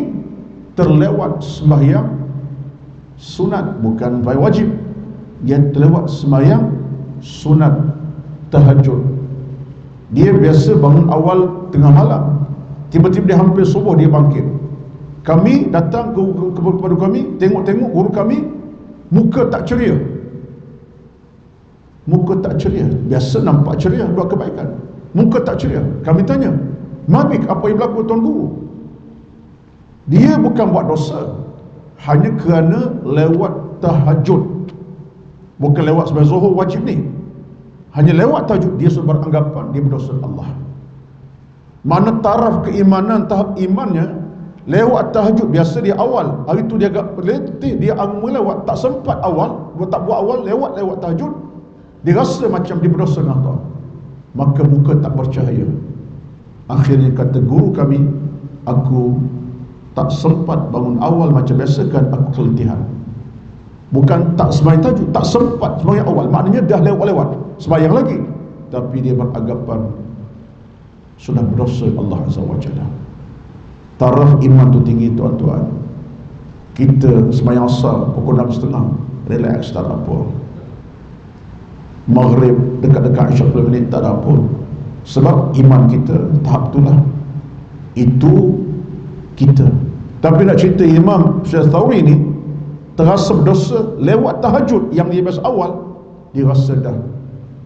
terlewat sembahyang sunat, bukan wajib. Dia terlewat sembahyang sunat tahajud. Dia biasa bangun awal tengah malam, tiba-tiba dia hampir subuh dia bangkit. Kami datang kepada kami, tengok-tengok guru kami muka tak ceria. Muka tak ceria. Biasa nampak ceria, buat kebaikan, muka tak ceria. Kami tanya, Mabik, apa yang berlaku tuan guru? Dia bukan buat dosa, hanya kerana lewat tahajud, bukan lewat sembahyang zuhur wajib ni, hanya lewat tahajud, dia sudah beranggapan dia berdosa Allah. Mana taraf keimanan, tahap imannya lewat tahajud. Biasa dia awal, hari tu dia agak letih, dia lewat, tak sempat awal, tak buat awal, lewat tahajud, dia rasa macam dia berdosa dengan Allah, maka muka tak bercahaya. Akhirnya kata guru kami, aku tak sempat bangun awal macam biasa kan, aku keletihan. Bukan tak sembahyang tahajud, tak sempat sembahyang awal, maknanya dah lewat sembahyang lagi, tapi dia beranggapan sudah berdosa Allah Azza wa Jalla. Taraf iman tu tinggi, tuan-tuan. Kita sembahyang asar pukul 6.30, relax, tak ada apa. Maghrib dekat-dekat Isyak 10 minit, tak ada apa. Sebab iman kita tahap itulah. Itu kita. Tapi nak cerita Imam Sufyan Ats-Tsauri ni terasa berdosa lewat tahajud yang dia biasa awal, dia rasa dah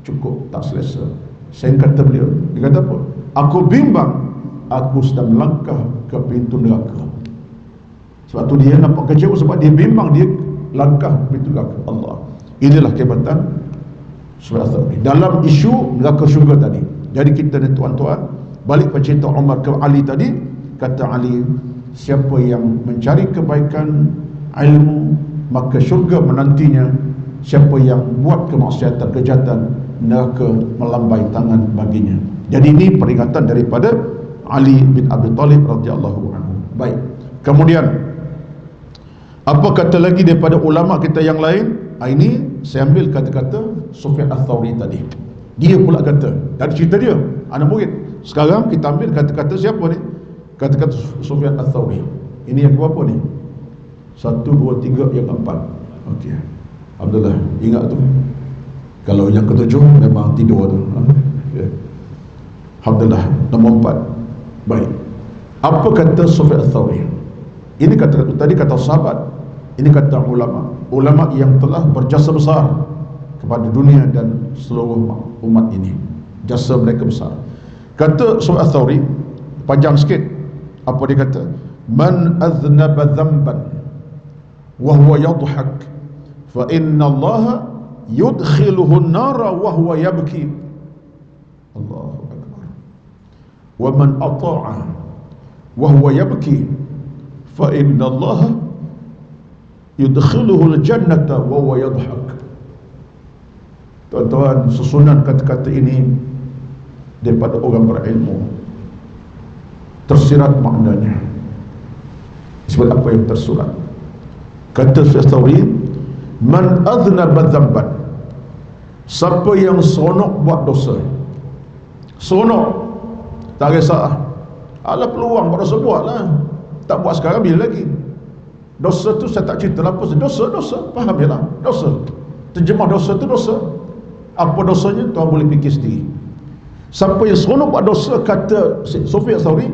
cukup, tak selesa. Saya kata beliau, dia kata apa? Aku bimbang, aku sedang melangkah ke pintu neraka. Sebab tu dia nampak kecewa, sebab dia bimbang dia langkah ke pintu neraka. Allah, inilah kehebatan Sufyan Ats-Tsauri dalam isu neraka syurga tadi. Jadi kita ni tuan-tuan, balik pada cerita Umar ke Ali tadi, kata Ali, siapa yang mencari kebaikan ilmu, maka syurga menantinya. Siapa yang buat kemaksiatan, kejahatan, neraka melambai tangan baginya. Jadi ini peringatan daripada Ali bin Abi Thalib radhiyallahu anhu. Baik. Kemudian apa kata lagi daripada ulama kita yang lain? Ini saya ambil kata-kata Sufyan Ats-Tsauri tadi. Dia pula kata, dari cerita dia, anak murid. Sekarang kita ambil kata-kata siapa ni? Kata-kata Sufyan Ats-Tsauri. Ini yang berapa ni? 1, 2, 3, yang keempat. Okey. Alhamdulillah, ingat tu. Kalau yang ketujuh memang tidur tu. Okay. Alhamdulillah, nombor 4. Baik. Apa kata Sufyan Ats-Tsauri? Ini kata tadi kata sahabat, ini kata ulama. Ulama yang telah berjasa besar kepada dunia dan seluruh umat ini. Jasa mereka besar. Kata Sufyan Ats-Tsauri, panjang sikit. Apa dia kata? Man aznaba dhanban wa huwa yadhhak fa inna Allah yudkhiluhu an-nara wa huwa yabki. Allahu akbar. Wa man ata'a wa huwa yabki fa inna Allah yudkhiluhu al-jannata wa huwa yadhhak. Tuan-tuan, susunan kata-kata ini daripada orang berilmu, tersirat maknanya sebab apa yang tersurat. Kata Ats-Tsauri, man aznaba dhanban, siapa yang seronok buat dosa, seronok, tak kisah, ala peluang buat dosa, buatlah. Tak buat sekarang, bila lagi? Dosa tu saya tak cerita apa, dosa, faham je lah, dosa. Terjemah dosa tu dosa. Apa dosanya? Tuan boleh fikir sendiri. Siapa yang seronok buat dosa, kata Sufyan Ats-Tsauri,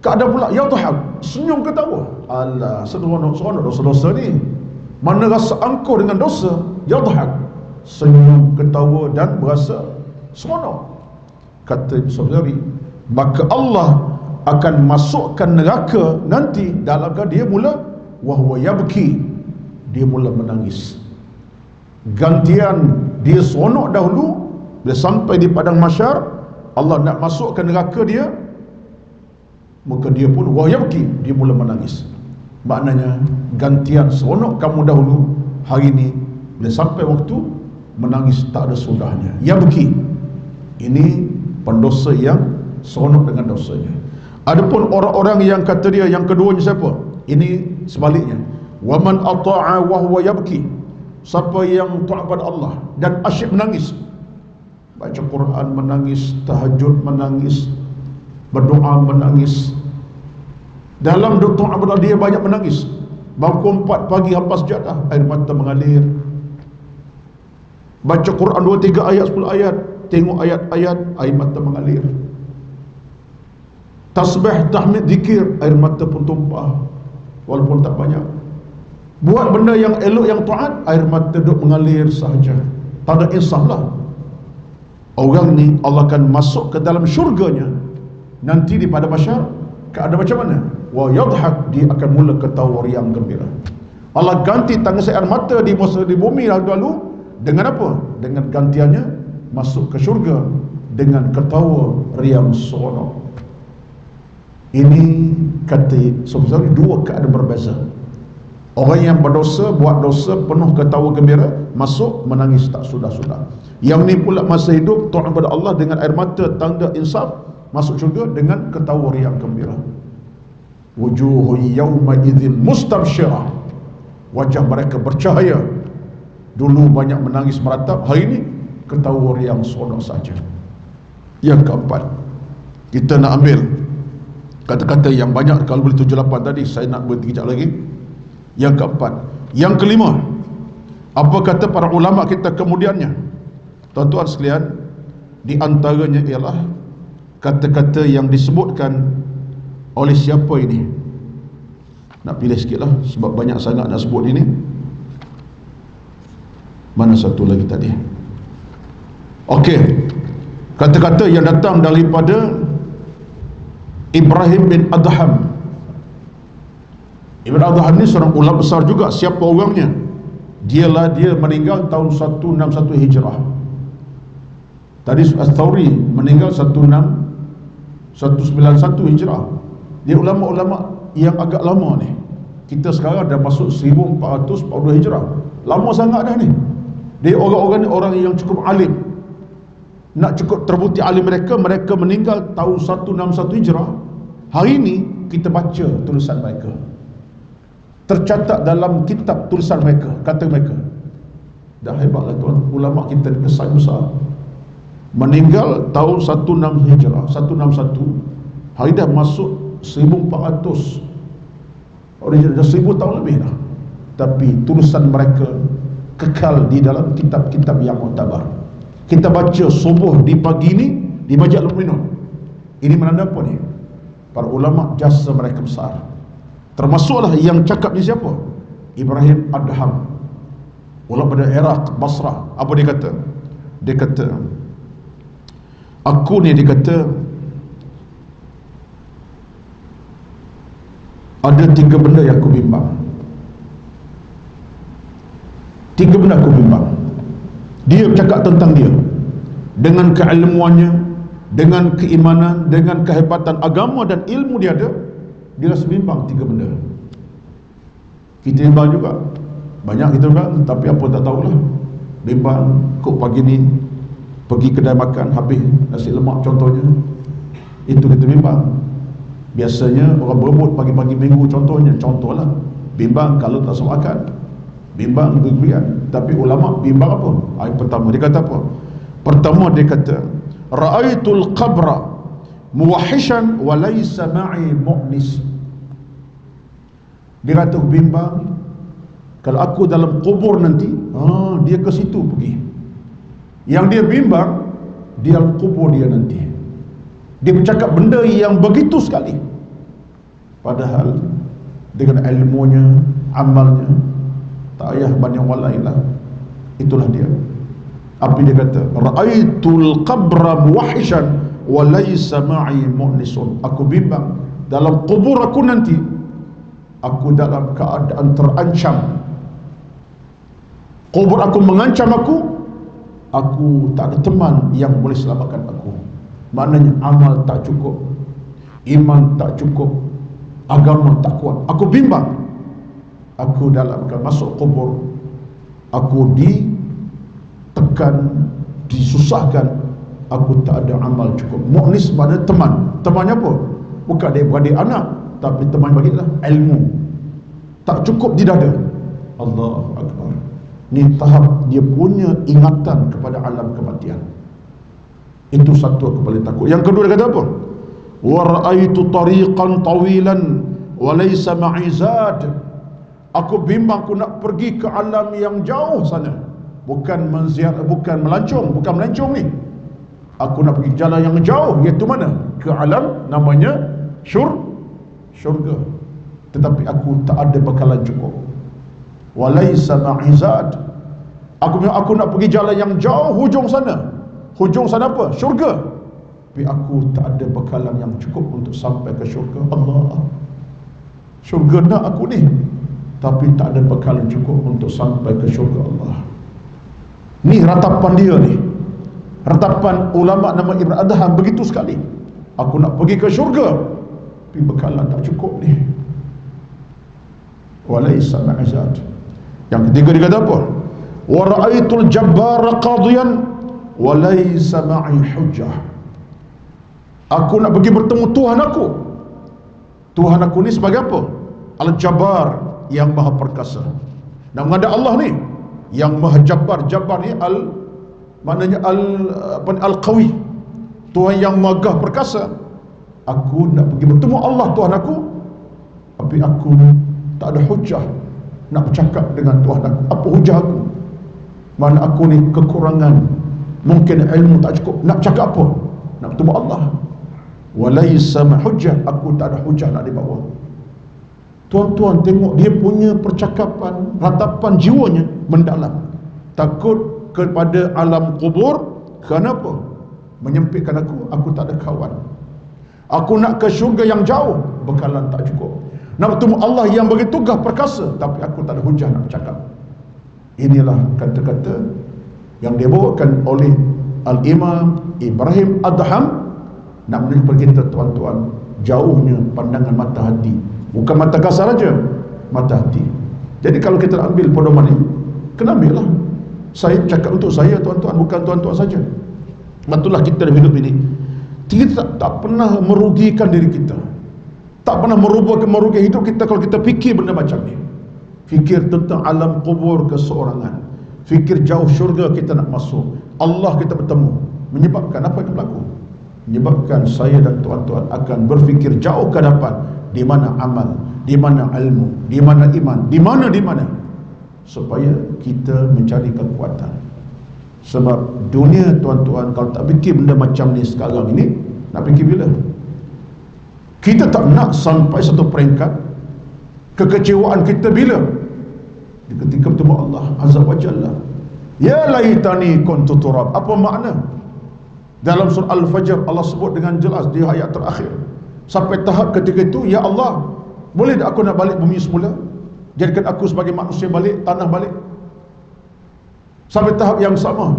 keadaan pula yadhhak, senyum ketawa. Alah, seronok dosa-dosa ni. Mana rasa angkuh dengan dosa, yadhhak, senyum ketawa dan berasa seronok. Kata Sufyan Ats-Tsauri, maka Allah akan masukkan neraka nanti dalam keadaan dia mula wahwa yabki, dia mula menangis. Gantian dia seronok dahulu, bila sampai di padang mahsyar Allah nak masukkan neraka dia, maka dia pun wahyabki, dia mula menangis. Maknanya gantian seronok kamu dahulu, hari ini bila sampai waktu menangis tak ada sudahnya. Yabki, ini pendosa yang seronok dengan dosanya. Adapun orang-orang yang kata dia yang keduanya siapa? Ini sebaliknya. Waman ata'a wa huwa yabki, siapa yang taat pada Allah dan asyik menangis, baca Quran menangis, tahajud menangis, berdoa menangis. Dalam doa pada dia banyak menangis. Bangun 4 pagi hafaz sajadah, air mata mengalir. Baca Quran 2-3 ayat, 10 ayat, tengok ayat-ayat, air mata mengalir. Tasbih, tahmid, zikir, air mata pun tumpah walaupun tak banyak. Buat benda yang elok, yang taat, air mata duk mengalir sahaja. Tak ada insaf lah. Orang ni Allah akan masuk ke dalam syurganya nanti di pada mahsyar. Keadaan macam mana? Wa yadhhak, dia akan mula ketawa riang gembira. Allah ganti tangis air mata di bumi lalu dengan apa? Dengan gantiannya masuk ke syurga dengan ketawa riang seronok. Ini kata Sufyan, dua keadaan berbeza. Orang yang berdosa, buat dosa, penuh ketawa gembira, masuk menangis tak sudah-sudah. Yang ni pula masa hidup taat kepada Allah dengan air mata, tanda insaf, masuk syurga dengan ketawa riang gembira. Wujuhun yawma idzin mustabsyirah, wajah mereka bercahaya. Dulu banyak menangis meratap, hari ini ketawa riang seronok saja. Yang keempat, kita nak ambil kata-kata yang banyak, kalau boleh 7-8 tadi, saya nak berhenti kejap lagi. Yang keempat. Yang kelima, apa kata para ulama kita kemudiannya? Tuan-tuan sekalian, di antaranya ialah kata-kata yang disebutkan oleh siapa ini? Nak pilih sikit lah, sebab banyak sangat nak sebut ini. Mana satu lagi tadi? Okey, kata-kata yang datang daripada Ibrahim bin Adham. Ibn Adham ni seorang ulama besar juga. Siapa orangnya? Dia meninggal tahun 161 Hijrah. Tadi As-Thawri meninggal 191 Hijrah. Dia ulama-ulama yang agak lama ni. Kita sekarang dah masuk 1442 Hijrah. Lama sangat dah ni. Dia orang-orang ni orang yang cukup alim. Nak cukup terbukti alim mereka meninggal tahun 161 Hijrah. Hari ni kita baca tulisan mereka. Tercatat dalam kitab tulisan mereka, kata mereka. Dah hebatlah tuan, ulama kita ni kesan besar. Meninggal tahun 16 Hijrah, 161. Hari dah masuk 1400. Dah 1000 tahun lebih dah. Tapi tulisan mereka kekal di dalam kitab-kitab yang muktabar. Kita baca subuh di pagi ni di Majid Al-Mu'minun. Ini menanda apa ni? Para ulama jasa mereka besar. Termasuklah yang cakap ni siapa? Ibrahim Adham, ulama pada Iraq, Basrah. Apa dia kata? Dia kata, aku ni, dia kata, ada 3 benda yang aku bimbang. 3 benda aku bimbang. Dia bercakap tentang dia, dengan keilmuannya, dengan keimanan, dengan kehebatan agama dan ilmu dia ada. Dia rasa bimbang 3 benda. Kita bimbang juga. Banyak kita bimbang, tapi apa tak tahulah. Bimbang, kok pagi ni pergi kedai makan habis nasi lemak contohnya. Itu kita bimbang. Biasanya orang berebut pagi-pagi minggu contohlah. Bimbang kalau tak sempat makan. Bimbang berlebihan. Tapi ulama bimbang apa? Ayat pertama dia kata apa? Pertama dia kata, ra'aitul qabra muwahishan wa laysa ma'i mu'nis. Dia kata bimbang kalau aku dalam kubur nanti, dia ke situ pergi. Yang dia bimbang di dalam kubur dia nanti. Dia bercakap benda yang begitu sekali, padahal dengan ilmunya, amalnya, tak payah banding orang lain lah. Itulah dia. Apa dia kata? Ra'aitul qabra muwahishan wa laysa ma'i mu'nisun. Aku bimbang dalam kubur aku nanti, aku dalam keadaan terancam. Kubur aku mengancam aku tak ada teman yang boleh selamatkan aku. Maknanya amal tak cukup, iman tak cukup, agama tak kuat. Aku bimbang. Aku dalam masuk kubur, aku ditekan, disusahkan, aku tak ada amal cukup. Mu'nis maknanya teman. Temannya apa? Bukan dia beradik anak, tapi teman bagilah ilmu. Tak cukup di dada. Allahu Akbar. Ni tahap dia punya ingatan kepada alam kematian. Itu satu aku paling takut. Yang kedua dia kata apa? Wa ra'aitu tariqan tawilan wa laysa ma'i zad. Aku bimbang aku nak pergi ke alam yang jauh sana. Bukan melancong ni. Aku nak pergi jalan yang jauh, iaitu mana? Ke alam namanya syurga. Tetapi aku tak ada bekalan cukup. Walaysa ma'izad. Aku nak pergi jalan yang jauh, hujung sana. Hujung sana apa? Syurga. Tapi aku tak ada bekalan yang cukup untuk sampai ke syurga. Allah, syurga nak aku ni, tapi tak ada bekalan cukup untuk sampai ke syurga Allah. Ni ratapan dia ni. Ratapan ulama nama Ibn Adham begitu sekali. Aku nak pergi ke syurga, tapi bekalan tak cukup ni. Walaysa ma'izad. Yang ketiga dia kata apa? Wa ra'aitul jabbara qadiyan wa laysa ma'i hujjah. Aku nak pergi bertemu Tuhan aku. Tuhan aku ni sebagai apa? Al-Jabbar, yang maha perkasa. Dan ada Allah ni yang maha jabbar. Jabbar ni maknanya al-qawi, Tuhan yang magah perkasa. Aku nak pergi bertemu Allah Tuhan aku, tapi aku tak ada hujah nak bercakap dengan Tuhan aku. Apa hujah aku? Mana aku ni kekurangan, mungkin ilmu tak cukup. Nak bercakap apa? Nak bertemu Allah. Walaysa hujjah, aku tak ada hujah nak dibawa. Tuan-tuan tengok dia punya percakapan, ratapan jiwanya mendalam. Takut kepada alam kubur, Kenapa? Menyempitkan aku tak ada kawan. Aku nak ke syurga yang jauh, bekalan tak cukup. Nak bertemu Allah yang begitu gah perkasa, tapi aku tak ada hujah nak bercakap. Inilah kata-kata yang dibawakan oleh Al-Imam Ibrahim Adham, nak menunjuk kepada kita tuan-tuan, jauhnya pandangan mata hati, bukan mata kasar saja, mata hati. Jadi kalau kita nak ambil pedoman ini, kena ambil lah. Saya cakap untuk saya tuan-tuan, bukan tuan-tuan saja. Betullah kita dalam hidup ini kita tak pernah merugikan diri kita, tak pernah merugikan hidup kita kalau kita fikir benda macam ni. Fikir tentang alam kubur keseorangan, fikir jauh syurga kita nak masuk, Allah kita bertemu. Menyebabkan apa yang berlaku? Menyebabkan saya dan tuan-tuan akan berfikir jauh ke depan, di mana amal, di mana ilmu, di mana iman, di mana, supaya kita mencari kekuatan. Sebab dunia tuan-tuan, kalau tak fikir benda macam ni sekarang ini, nak fikir bila? Kita tak nak sampai satu peringkat kekecewaan kita bila? Ketika bertemu Allah Azza wa Jalla. Ya laitani kuntu turab. Apa makna? Dalam surah Al-Fajr Allah sebut dengan jelas di ayat terakhir. Sampai tahap ketika itu, ya Allah, boleh tak aku nak balik bumi semula? Jadikan aku sebagai manusia balik, tanah balik. Sampai tahap yang sama.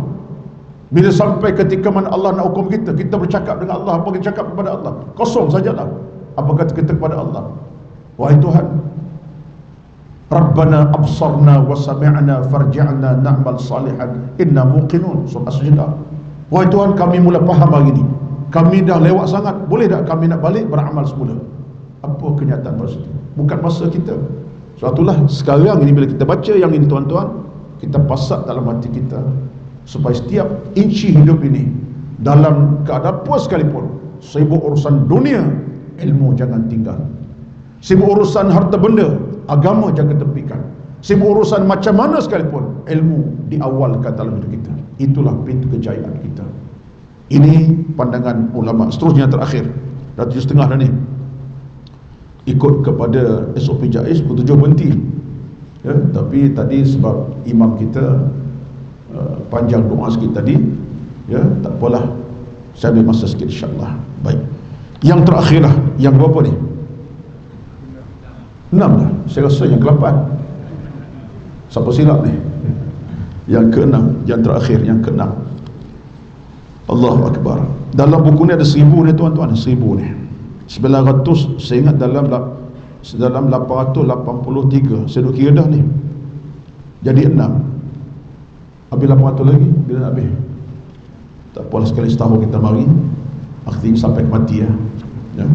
Bila sampai ketika mana Allah nak hukum kita, kita bercakap dengan Allah, apa kita cakap kepada Allah? Kosong sajalah. Apa kata kita kepada Allah? Wahai Tuhan, Rabbana absarna wa sami'na farji'na na'mal salihan inna muqinun. Surah As-Sajdah. Wahai Tuhan, kami mula faham hari ini, kami dah lewat sangat, boleh tak kami nak balik beramal semula? Apa kenyataan masa itu? Bukan masa kita. Sebab itulah sekarang ini bila kita baca yang ini tuan-tuan, kita pasak dalam hati kita, supaya setiap inci hidup ini, dalam keadaan apa sekalipun, sibuk urusan dunia, ilmu jangan tinggal. Sibuk urusan harta benda, agama jangan tepikan. Sibuk urusan macam mana sekalipun, ilmu diawalkan dalam hidup kita. Itulah pintu kejayaan kita. Ini pandangan ulama. Seterusnya terakhir, dah 7.30 dah ni, ikut kepada SOP JAIS pukul 7 berhenti ya, tapi tadi sebab imam kita panjang doa sikit tadi ya, tak apalah, saya ambil masa sikit insyaAllah. Baik, yang terakhir lah, yang berapa ni? 6 dah, saya rasa yang ke-8. Siapa silap ni? Yang ke-6, yang terakhir, yang ke-6. Allahu Akbar. Dalam buku ni ada 1000 ni tuan-tuan, 1000 ni 900, saya ingat dalam 883, saya duk kira dah ni, jadi 6. Habis 800 lagi, bila nak habis? Tak apalah, sekali setahun kita mari, akhirnya sampai kematian ya.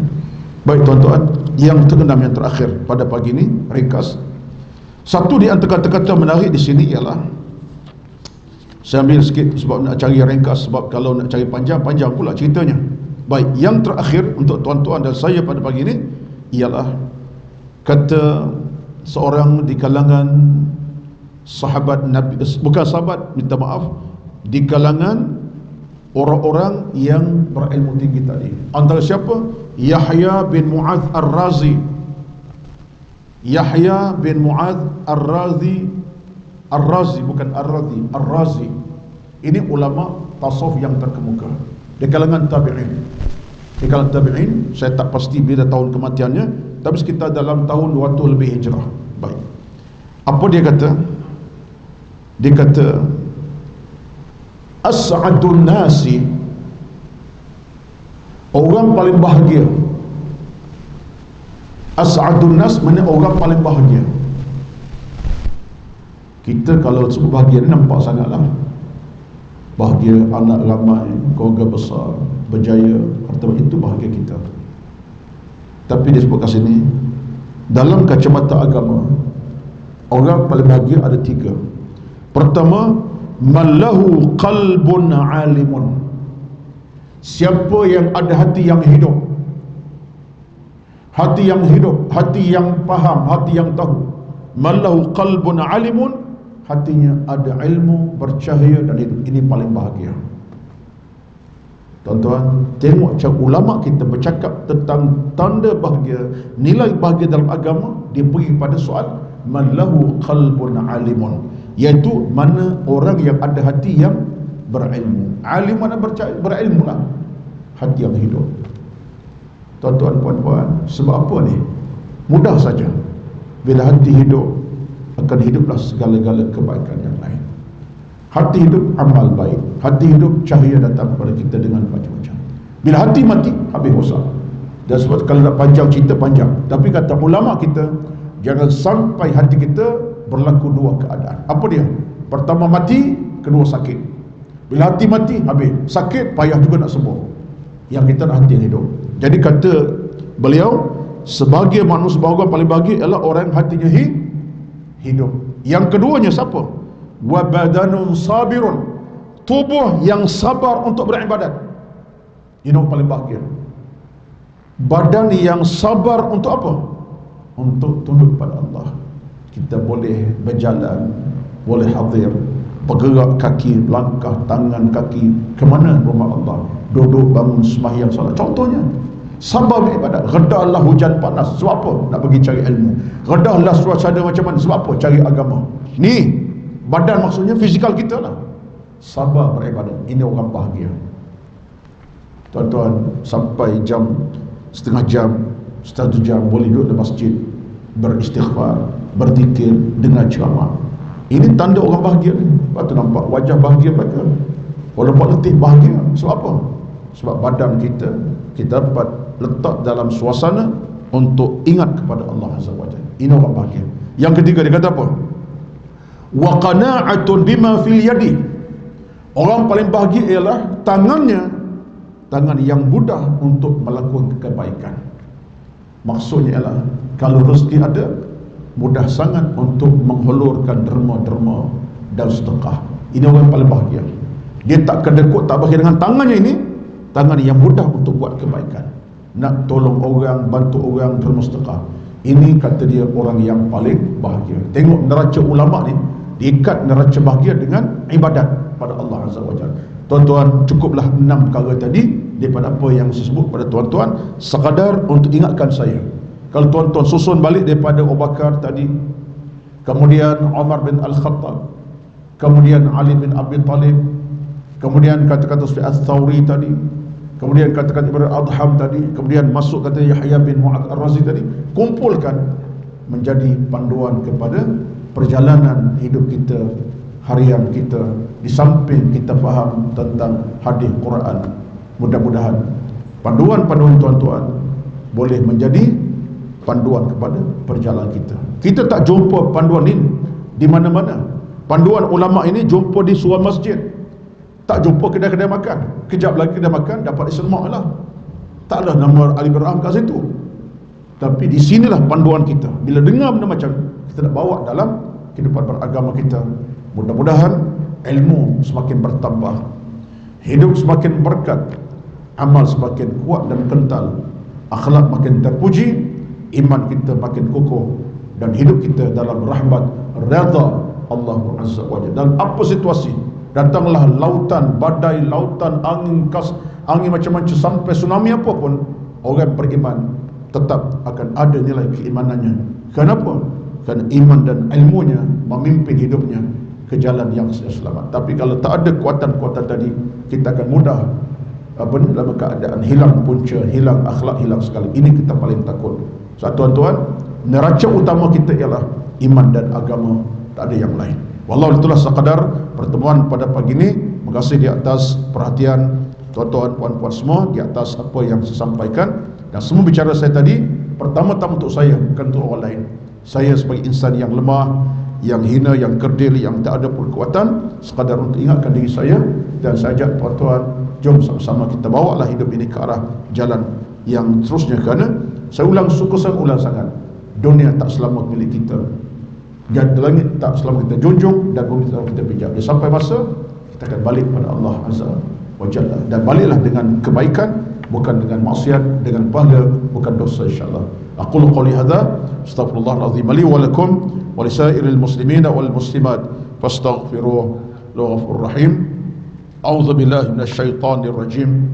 Baik tuan-tuan, yang ke-6 yang terakhir pada pagi ni, ringkas. Satu di antara kata-kata menarik di sini ialah, saya ambil sikit sebab nak cari ringkas, sebab kalau nak cari panjang pula ceritanya. Baik, yang terakhir untuk tuan-tuan dan saya pada pagi ini ialah kata seorang di kalangan sahabat Nabi, bukan sahabat, minta maaf, di kalangan orang-orang yang berilmu tinggi tadi. Antara siapa? Yahya bin Mu'adz Ar-Razi. Yahya bin Mu'adz Ar-Razi, Ar-Razi bukan Ar-Razi, Ar-Razi. Ini ulama tasawuf yang terkemuka di kalangan tabi'in. Di kalangan tabi'in, saya tak pasti bila tahun kematiannya, tapi sekitar dalam tahun 200 lebih hijrah. Baik, apa dia kata? Dia kata, as'adun nasi, orang paling bahagia. As'adun nas maknanya orang paling bahagia. Kita kalau sebut bahagia ni nampak sangatlah bahagia, anak ramai, keluarga besar, berjaya, harta, itu bahagia kita. Tapi dia sebut kat sini, dalam kacamata agama, orang paling bahagia ada 3. Pertama, man lahu qalbun alimun, siapa yang ada hati yang hidup, hati yang hidup, hati yang faham, hati yang tahu. Man lahu qalbun alimun, hatinya ada ilmu, bercahaya dan hidup. Ini paling bahagia. Tuan-tuan, tengok cara ulama kita bercakap tentang tanda bahagia, nilai bahagia dalam agama, dia pergi pada soal man lahu qalbun alimun, iaitu mana orang yang ada hati yang berilmu. Alim mana berilmu lah. Hati yang hidup. Tuan-tuan, puan-puan, sebab apa ni? Mudah saja. Bila hati hidup, akan hiduplah segala-gala kebaikan yang lain. Hati hidup, amal baik. Hati hidup, cahaya datang kepada kita dengan macam-macam. Bila hati mati, habis rosak. Dan sebab kalau nak panjang cerita, panjang. Tapi kata ulama kita, jangan sampai hati kita berlaku dua keadaan. Apa dia? Pertama mati, kedua sakit. Bila hati mati, habis. Sakit, payah juga nak sembuh. Yang kita nak hati yang hidup. Jadi kata beliau, sebagai manusia orang paling bahagia ialah orang yang hatinya hidup. Yang keduanya siapa? Wa badanun sabirun, tubuh yang sabar untuk beribadat. Ini orang paling bahagia. Badan yang sabar untuk apa? Untuk tunduk pada Allah. Kita boleh berjalan, boleh hadir, bergerak kaki, langkah tangan kaki ke mana rumah Allah, duduk, bangun, sembahyang, salat. Contohnya sabar beribadat. Redahlah hujan panas. Sebab apa? Nak pergi cari ilmu. Redahlah suasana macam mana. Sebab apa? Cari agama. Ni badan maksudnya fizikal kita lah. Sabar beribadat. Ini orang bahagia. Tuan-tuan, sampai jam setengah jam, 1 jam boleh duduk di masjid, beristighfar, berzikir, dengar ceramah. Ini tanda orang bahagia ni. Lepas tu nampak wajah bahagia mereka. Walaupun letih, bahagia. Sebab apa? Sebab badan kita dapat letak dalam suasana untuk ingat kepada Allah Azza wa Jalla. Ini orang bahagia. Yang ketiga dia kata apa? Wa qana'atun bima fil yadi. Orang paling bahagia ialah tangan yang mudah untuk melakukan kebaikan. Maksudnya ialah kalau rezeki ada, mudah sangat untuk menghulurkan derma-derma dan sedekah. Ini orang paling bahagia. Dia tak kedekut, tak bahagia dengan tangannya ini. Tangan yang mudah untuk buat kebaikan, nak tolong orang, bantu orang, derma sedekah. Ini kata dia orang yang paling bahagia. Tengok neraca ulama ni, diikat neraca bahagia dengan ibadat pada Allah Azza wa Jalla. Tuan-tuan, cukuplah 6 perkara tadi daripada apa yang saya sebut pada tuan-tuan, sekadar untuk ingatkan saya. Kalau tuan-tuan susun balik daripada Abu Bakar tadi, kemudian Umar bin Al-Khattab, kemudian Ali bin Abi Talib, kemudian kata-kata Sufyan Ats-Tsauri tadi, kemudian kata-kata Ibn Adham tadi, kemudian masuk kata Yahya bin Mu'adz Ar-Razi tadi, kumpulkan menjadi panduan kepada perjalanan hidup kita, harian kita, di samping kita faham tentang hadis Quran. Mudah-mudahan panduan-panduan tuan-tuan boleh menjadi panduan kepada perjalanan kita. Kita tak jumpa panduan ini di mana-mana. Panduan ulama ini jumpa di sebuah masjid, tak jumpa kedai-kedai makan. Kejap lagi kedai makan dapat disemak lah, taklah nama Ali Berham kat situ. Tapi di sinilah panduan kita. Bila dengar benda macam, kita nak bawa dalam kehidupan beragama kita. Mudah-mudahan ilmu semakin bertambah, hidup semakin berkat, amal semakin kuat dan kental, akhlak makin terpuji, iman kita makin kokoh, dan hidup kita dalam rahmat redha Allah Azza wa Jalla. Dalam apa situasi, datanglah lautan, badai, lautan, angin macam-macam sampai tsunami apapun, orang beriman tetap akan ada nilai keimanannya. Kenapa? Kerana iman dan ilmunya memimpin hidupnya ke jalan yang selamat. Tapi kalau tak ada kuatan-kuatan tadi, kita akan mudah dalam keadaan hilang punca, hilang akhlak, hilang sekali. Ini kita paling takut. So, tuan-tuan, neraca utama kita ialah iman dan agama, tak ada yang lain. Wallahu itulah sekadar pertemuan pada pagi ini. Terima kasih di atas perhatian tuan-tuan, puan-puan semua, di atas apa yang saya sampaikan. Dan semua bicara saya tadi, pertama-tama untuk saya, bukan untuk orang lain. Saya sebagai insan yang lemah, yang hina, yang kerdil, yang tak ada pun kekuatan, sekadar untuk ingatkan diri saya. Dan saya ajak tuan-tuan, jom sama-sama kita bawalah hidup ini ke arah jalan yang terusnya. Kerana saya ulang sangat, dunia tak selamat milik kita, dan langit tak selamat kita junjung, dan bumi tak selamat kita pijak. Dia sampai masa kita akan balik pada Allah Azza wa Jalla, dan baliklah dengan kebaikan, bukan dengan maksiat, dengan pahala, bukan dosa, insyaAllah. Aqulu qawli hadha, astaghfirullahaladzim li wa lakum wa lisairil muslimina wal muslimat, fastaghfiruh lahu rahim. A'udzu billahi minasyaitonir rajim.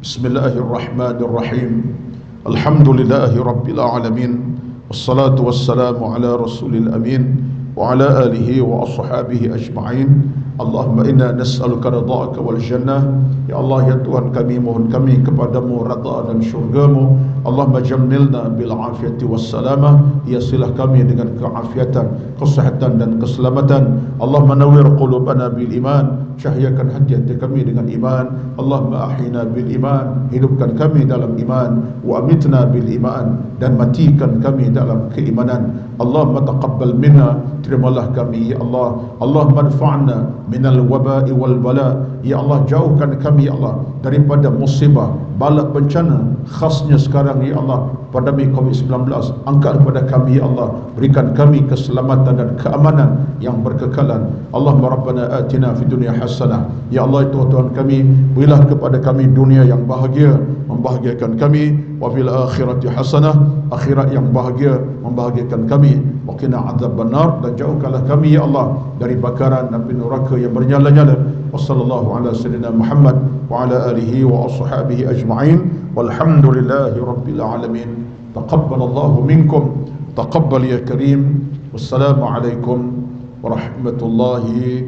Bismillahirrahmanirrahim. Alhamdulillahi rabbil alamin. Wassalatu wassalamu ala rasulil amin wa ala alihi wa ashabihi ajma'in. Allahumma inna nas'aluka ridha'aka wal jannah. Ya Allah, ya Tuhan kami, mohon kami kepadamu redha dan syurgamu. Allahumma jammilna bil afiyati was salamah. Hiasilah kami dengan keafiatan, kesehatan dan keselamatan. Allahumma nawwir qulubana bil iman. Cahyakan hati kami dengan iman. Allahumma ahyina bil iman. Hidupkan kami dalam iman. Wa amitna bil iman. Dan matikan kami dalam keimanan. Allahumma taqabbal minna. Terimalah kami ya Allah. Allahumma anfa'na minal waba'i wal bala. Ya Allah, jauhkan kami ya Allah daripada musibah, bala, bencana, khasnya sekarang ya Allah pandemi COVID-19. Angkat kepada kami ya Allah, berikan kami keselamatan dan keamanan yang berkekalan. Allahumma rabbana atina fid dunya hasanah. Ya Allah, Tuhan kami, berilah kepada kami dunia yang bahagia, membahagiakan kami, wa fil akhirati hasanah, akhirat yang bahagia, membahagiakan kami, wa qina adzabannar, dan jauhkanlah kami ya Allah dari bakaran api neraka yang bernyala-nyala. Wassallallahu ala sayyidina Muhammad wa ala alihi wa ashabihi ajma'in, walhamdulillahi rabbil alamin. Taqabbalallahu minkum, taqabbal ya karim. Wassalamu alaikum warahmatullahi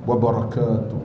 wabarakatuh.